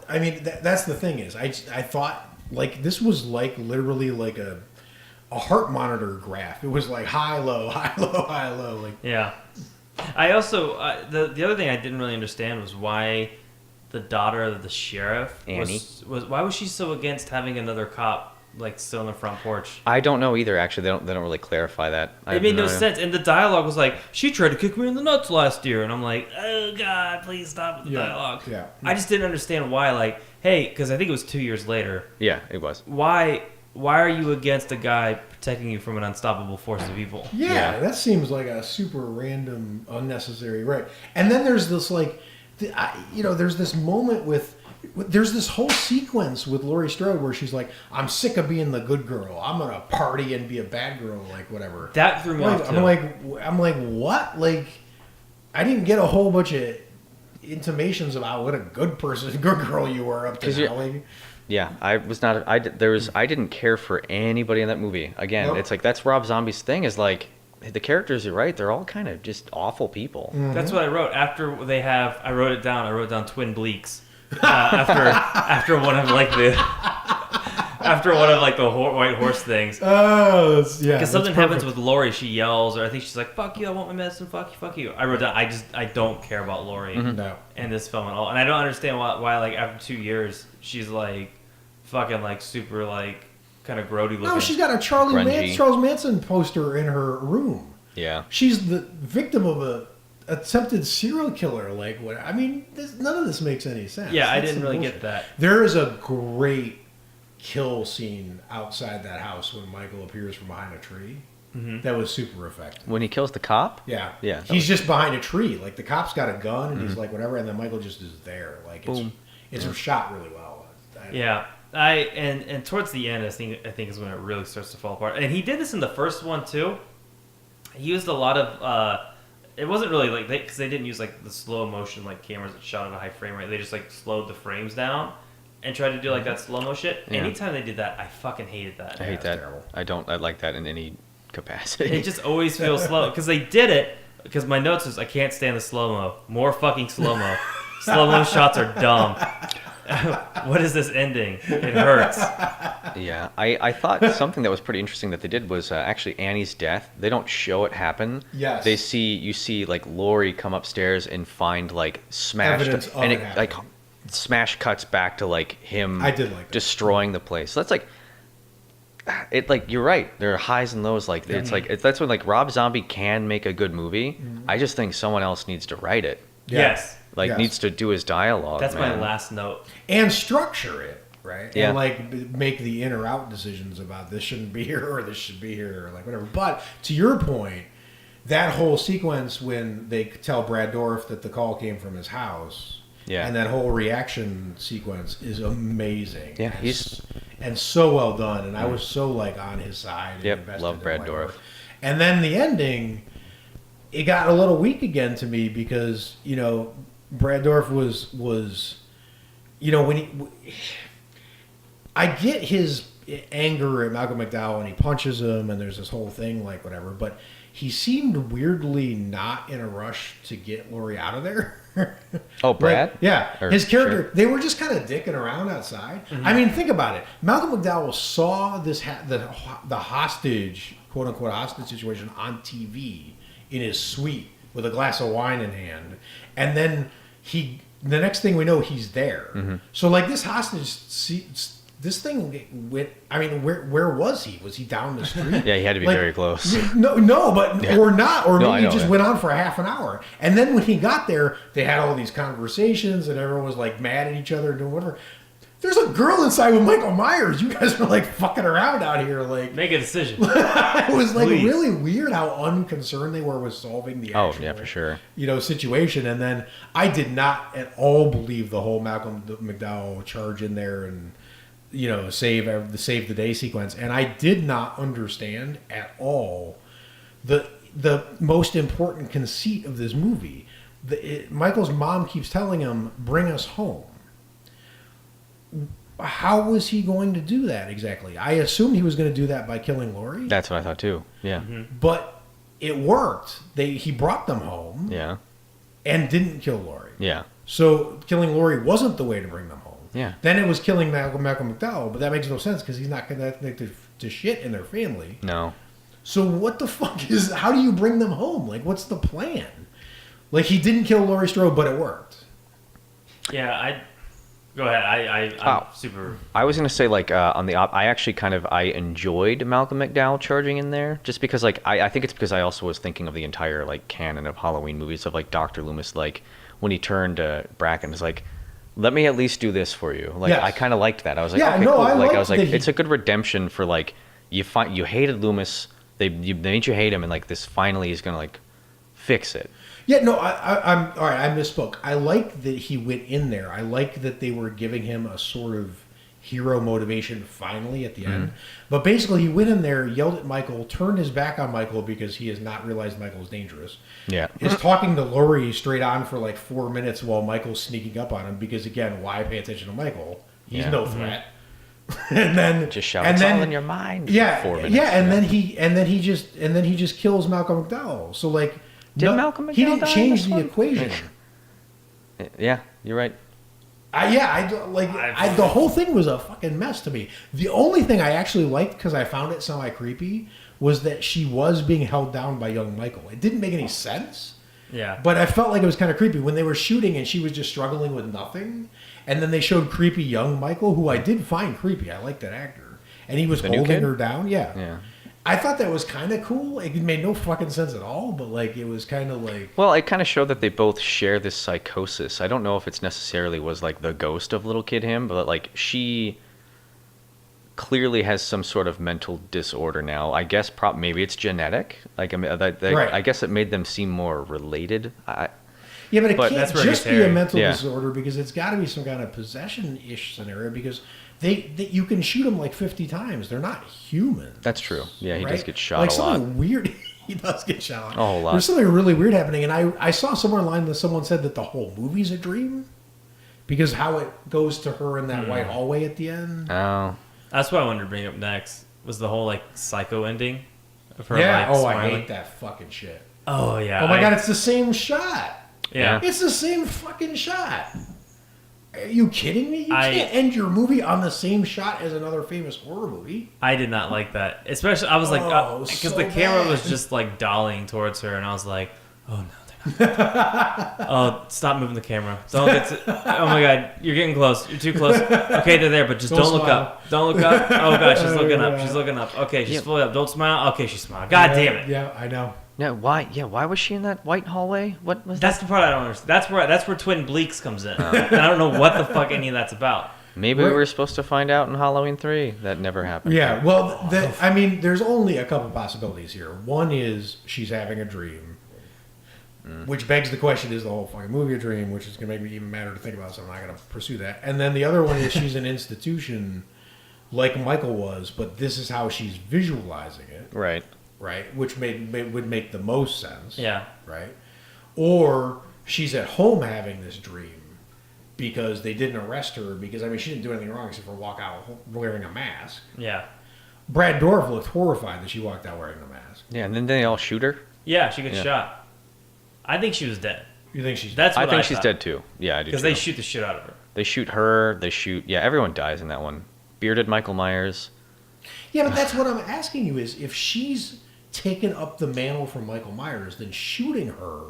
I mean that's the thing is I thought like this was like literally like a heart monitor graph. It was like high low high low high low like Yeah. I also the other thing I didn't really understand was why the daughter of the sheriff Annie? was why was she so against having another cop like still on the front porch? I don't know either. Actually, they don't really clarify that. I It have made no idea. sense, and the dialogue was like, "She tried to kick me in the nuts last year," and I'm like, "Oh God, please stop with the Yeah, dialogue." yeah. I just didn't understand why. Like, hey, because I think it was 2 years later. Yeah, it was. Why are you against a guy protecting you from an unstoppable force of evil? yeah, that seems like a super random unnecessary right. And then there's this like there's this moment there's this whole sequence with Laurie Strode where she's like, "I'm sick of being the good girl. I'm gonna party and be a bad girl, like whatever." That threw me off too. I'm like, what? Like, I didn't get a whole bunch of intimations about what a good girl you were up to 'Cause now. Like, Yeah, I was not. I didn't care for anybody in that movie. Again, Nope. it's like that's Rob Zombie's thing. Is like the characters. You're right. They're all kind of just awful people. That's what I wrote. After I wrote it down. I wrote down Twin Bleaks. After one of like the white horse things. oh, yeah. Because something happens with Lori, she yells, or I think she's like, "Fuck you! I want my medicine. Fuck you." I wrote down. I don't care about Lori No. in this film at all, and I don't understand why like after 2 years she's like, fucking like super like kind of grody looking. No, she's got a Charles Manson poster in her room. Yeah. She's the victim of a attempted serial killer. Like what? I mean, none of this makes any sense. Yeah, I That's didn't some really bullshit. get that. There is a great kill scene outside that house when Michael appears from behind a tree. Mm-hmm. That was super effective. When he kills the cop. Yeah, Yeah, that He's just behind a tree. Like the cop's got a gun and he's like whatever, and then Michael just is there. Like Boom. it's shot really well. Yeah, and towards the end, I think is when it really starts to fall apart. And he did this in the first one too. he used a lot of. It wasn't really like because they didn't use like the slow motion like cameras that shot at a high frame rate. They just like slowed the frames down and tried to do like that slow mo shit. Yeah. Anytime they did that, I fucking hated that. I hate that. terrible. I like that in any capacity. It just always feels slow because they did it. Because my notes is I can't stand the slow mo. More fucking slow mo. Slow mo shots are dumb. What is this ending? It hurts. Yeah, I thought something that was pretty interesting that they did was actually Annie's death. They don't show it happen. Yes. You see like Lori come upstairs and find like smashed, Evidence of and it it like happening. smash cuts back to like him. I did like that. destroying the place. So that's like. It like you're right. There are highs and lows. Like it's like that's when like Rob Zombie can make a good movie. I just think someone else needs to write it. Yeah. Yes. Like Yes. needs to do his dialogue. That's man. my last note. And structure it, right? Yeah. And like make the in or out decisions about this shouldn't be here or this should be here or like whatever. But to your point, that whole sequence when they tell Brad Dourif that the call came from his house, Yeah. and that whole reaction sequence is amazing. Yeah, and so well done. And I was so like on his side. And Yep, invested love in Brad my Dourif. work. And then the ending, it got a little weak again to me because Brad Dourif was when I get his anger at Malcolm McDowell and he punches him and there's this whole thing like whatever, but he seemed weirdly not in a rush to get Lori out of there. Oh, Brad? Like, yeah. Or His character, sure. they were just kind of dicking around outside. I mean, think about it. Malcolm McDowell saw this the hostage, quote unquote hostage situation on TV in his suite with a glass of wine in hand. And then the next thing we know, he's there. So like this hostage, this thing went. I mean, where was he? Was he down the street? Yeah, he had to be Like, very close. No, but Yeah. or not, or No, I maybe it know just that. went on for a half an hour. And then when he got there, they had all these conversations, and everyone was like mad at each other, doing whatever. There's a girl inside with Michael Myers. You guys are like fucking around out here, like. Make a decision. It was like Please. really weird how unconcerned they were with solving the Oh, actual, yeah, for sure. situation. And then I did not at all believe the whole Malcolm McDowell charge in there and save the day sequence. And I did not understand at all the most important conceit of this movie. Michael's mom keeps telling him, "Bring us home." How was he going to do that exactly? I assumed he was going to do that by killing Lori. That's what I thought too. Yeah. But it worked. He brought them home Yeah. and didn't kill Lori. Yeah. So killing Lori wasn't the way to bring them home. Yeah. Then it was killing Malcolm McDowell, but that makes no sense because he's not connected to shit in their family. No. So what the fuck how do you bring them home? Like, what's the plan? Like, he didn't kill Laurie Strode, but it worked. Yeah, go ahead. I'm Wow. super. I was gonna say like I actually I enjoyed Malcolm McDowell charging in there just because like I think it's because I also was thinking of the entire like canon of Halloween movies of like Dr. Loomis, like when he turned to Bracken was like, let me at least do this for you. Like Yes. I kind of liked that. I was like, Yeah, okay, no, cool. I Like I liked was like, that he- it's a good redemption for like you hated Loomis. They made you hate him, and like this finally is gonna like fix it. Yeah, no, I'm all right. I misspoke. I like that he went in there. I like that they were giving him a sort of hero motivation finally at the end. But basically, he went in there, yelled at Michael, turned his back on Michael because he has not realized Michael is dangerous. Yeah. Is talking to Laurie straight on for like 4 minutes while Michael's sneaking up on him because again, why pay attention to Michael? He's Yeah. no threat. And then Just shout, and it's then, all in your mind. For Yeah, 4 minutes. yeah, and then he just kills Malcolm McDowell. So like, Did Malcolm he McDowell didn't die in change this the one? equation. Yeah, you're right. The whole thing was a fucking mess to me. The only thing I actually liked because I found it semi creepy was that she was being held down by young Michael. It didn't make any sense. Yeah. But I felt like it was kind of creepy when they were shooting and she was just struggling with nothing. And then they showed creepy young Michael, who I did find creepy. I like that actor. And he was The new holding kid? her down. Yeah. Yeah. I thought that was kind of cool. It made no fucking sense at all, but like it was kind of like. Well, it kind of showed that they both share this psychosis. I don't know if it's necessarily was like the ghost of little kid him, but like she clearly has some sort of mental disorder now. I guess maybe it's genetic. Like I mean, Right. I guess it made them seem more related. Yeah, but it But can't that's where it just gets be a hairy. mental Yeah. disorder because it's got to be some kind of possession-ish scenario because they you can shoot them like 50 times. They're not human. That's true. Yeah, he does right? get shot like a lot. something weird. He does get shot on. A whole lot. There's something really weird happening, and I saw somewhere online that someone said that the whole movie's a dream because how it goes to her in that white hallway at the end. Oh. That's what I wanted to bring up next. Was the whole like psycho ending of her? Yeah. Like, I smiling. hate that fucking shit. Oh yeah. Oh my god, it's the same shot. Yeah. It's the same fucking shot. Are you kidding me? You I- can't end your movie on the same shot as another famous horror movie. I did not like that. Especially, I was like, Oh, because so the camera was bad. just like dollying towards her, and I was like, oh no, they're not. Oh, stop moving the camera. Don't get to, oh my god, you're getting close. You're too close. Okay, they're there, but just Don't don't look smile. up. Don't look up. Oh god, she's looking up. Yeah. She's looking up. Okay, she's Yeah. fully up. Don't smile. Okay, she smiled. God damn it. Yeah, I know. Yeah, why? Yeah, why was she in that white hallway? What was That's that? the part I don't understand. That's where Twin Bleaks comes in. And I don't know what the fuck any of that's about. Maybe Right. we were supposed to find out in Halloween 3. That never happened. Yeah, well, I mean, there's only a couple possibilities here. One is she's having a dream, which begs the question: is the whole fucking movie a dream? Which is going to make me even madder to think about, so I'm not going to pursue that. And then the other one is she's an institution, like Michael was, but this is how she's visualizing it, Right. right? Which would make the most sense, Yeah. right? Or she's at home having this dream because they didn't arrest her because, I mean, she didn't do anything wrong except for walk out wearing a mask. Yeah. Brad Dourif looked horrified that she walked out wearing a mask. Yeah, and then they all shoot her. Yeah, she gets Yeah. shot. I think she was dead. You think she's That's I what think she's thought. dead too. Yeah, I do. Because too. they shoot the shit out of her. They shoot her. They shoot. Yeah, everyone dies in that one. Bearded Michael Myers. Yeah, but that's what I'm asking you is if she's taken up the mantle from Michael Myers, then shooting her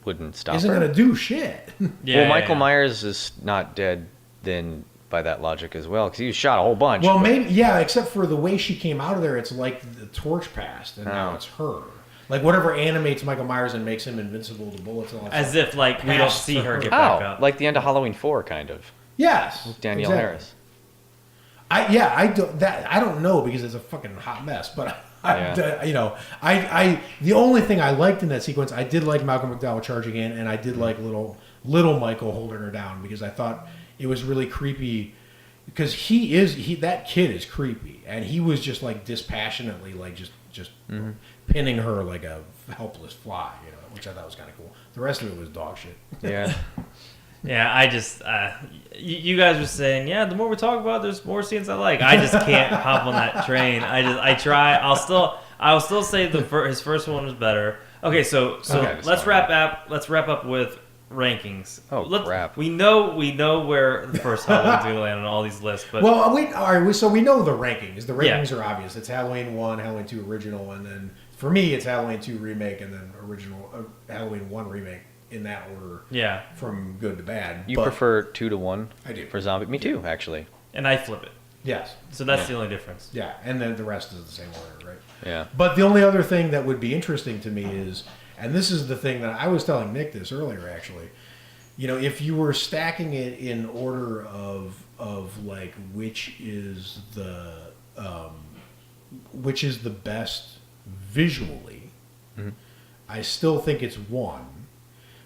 Wouldn't stop isn't her. going to do shit. Yeah. well, Michael yeah. Myers is not dead then by that logic as well, because he was shot a whole bunch. Well, but- maybe, yeah, except for the way she came out of there, it's like the torch passed, and now Oh. it's her. Like whatever animates Michael Myers and makes him invincible to bullets and all that As stuff. if like we don't Passed see to her her. get back Oh, up. like the end of Halloween 4, kind of. Yes, Danielle exactly. Harris. I don't know because it's a fucking hot mess. But Yeah. the only thing I liked in that sequence, I did like Malcolm McDowell charging in, and I did like little Michael holding her down because I thought it was really creepy. Because that kid is creepy, and he was just like dispassionately like just pinning her like a helpless fly, which I thought was kind of cool. The rest of it was dog shit. Yeah. Yeah, I just you guys were saying, yeah, the more we talk about it, there's more scenes I like. I just can't hop on that train. I try. I'll still say his first one was better. Okay, so Okay, let's wrap up with rankings. Oh, crap. We know where the first Halloween's gonna land on all these lists, but Well, all right. So we know the rankings. The Yeah. rankings are obvious. It's Halloween 1, Halloween 2 original, and then for me, it's Halloween 2 remake, and then original Halloween 1 remake in that order yeah, from good to bad. You But- prefer 2 to 1? I do. For zombie. Me too, actually. and I flip it. Yes. So that's the only difference. Yeah, and then the rest is the same order, right? Yeah. But the only other thing that would be interesting to me is, and this is the thing that I was telling Nick this earlier, actually. If you were stacking it in order of like which is the best visually, I still think it's 1,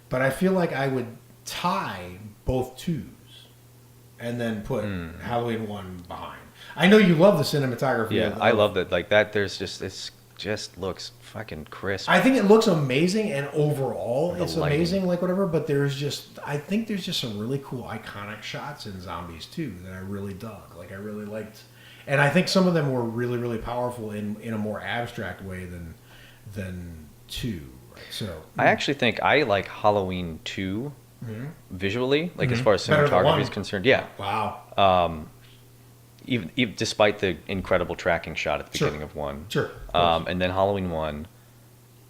but I feel like I would tie both 2s and then put Halloween 1 behind. I know you love the cinematography. Yeah, I love that. Like that. There's it's just looks fucking crisp. I think it looks amazing, and overall, The it's lighting. amazing, like whatever. But I think there's just some really cool, iconic shots in Zombies 2 that I really dug. Like I really liked, and I think some of them were really, really powerful in a more abstract way than 2. Right? So I actually think I like Halloween 2 visually, like as far as Better than cinematography 1. is concerned. Yeah. wow, Even despite the incredible tracking shot at the Sure. beginning of 1. sure. And then Halloween 1.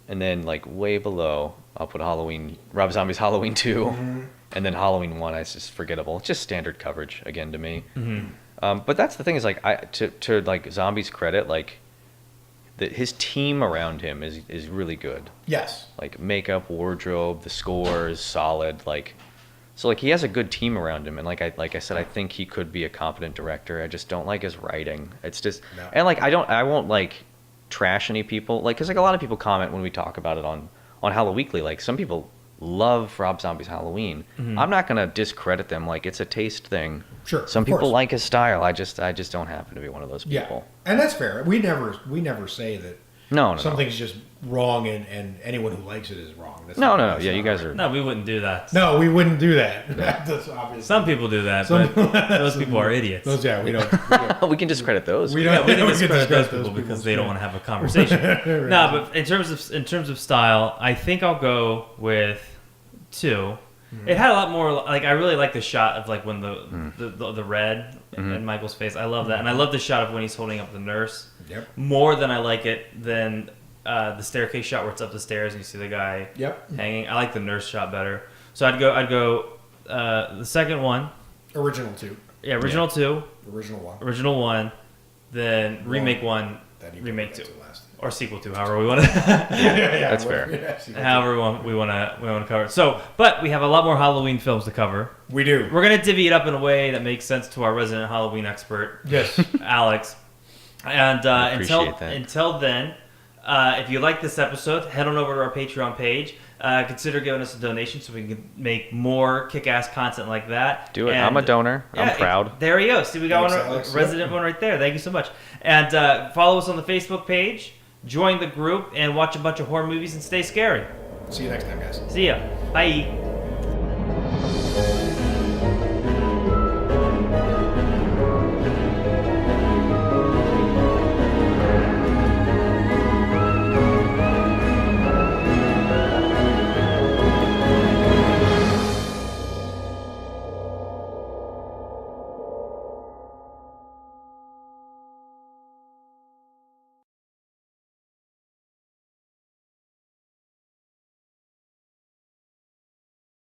And then, like, way below, I'll put Rob Zombie's Halloween 2. And then Halloween 1 is just forgettable. It's just standard coverage, again, to me. But that's the thing is, like, to like, Zombie's credit, like, his team around him is really good. Yes. Like, makeup, wardrobe, the score is solid, like... So like he has a good team around him, and like I said, I think he could be a competent director. I just don't like his writing. It's just No. and like I won't like trash any people, like because like a lot of people comment when we talk about it on Hello Weekly. Like some people love Rob Zombie's Halloween. I'm not gonna discredit them. Like it's a taste thing. Sure, Some of people course. like his style. I just don't happen to be one of those Yeah, people. and that's fair. We never say that No. something's just wrong, and anyone who likes it is wrong. That's No. that's Yeah, not you guys right. are. No, we wouldn't do that. No, we wouldn't do that. That's obvious. Some people do that, Some- but those people are idiots. Those, yeah, we don't. We can discredit those. We Yeah, don't. we can we discredit those people people's because they don't shit. want to have a conversation. Right. No, but in terms of style, I think I'll go with 2. It had a lot more. Like I really like the shot of like when the red in Michael's face. I love that, and I love the shot of when he's holding up the nurse. Yep. More than I like it than the staircase shot where it's up the stairs and you see the guy Yep. hanging. I like the nurse shot better. So I'd go the second one. Original 2. Yeah, original 2, Original 1. original 1, then remake 1, Then you remake go 2, back to last. or sequel 2, however we want to. Yeah, That's fair. Yeah, However we want to cover it. So, but we have a lot more Halloween films to cover. we do. We're gonna divvy it up in a way that makes sense to our resident Halloween expert, Yes. Alex. And I appreciate that. until then, if you like this episode, head on over to our Patreon page. Consider giving us a donation so we can make more kick-ass content like that. Do it. And, I'm a donor. yeah, I'm proud. There we go. See, we got Thanks, one Alex. resident one right there. Thank you so much. And follow us on the Facebook page. Join the group and watch a bunch of horror movies and stay scary. See you next time, guys. See ya. Bye.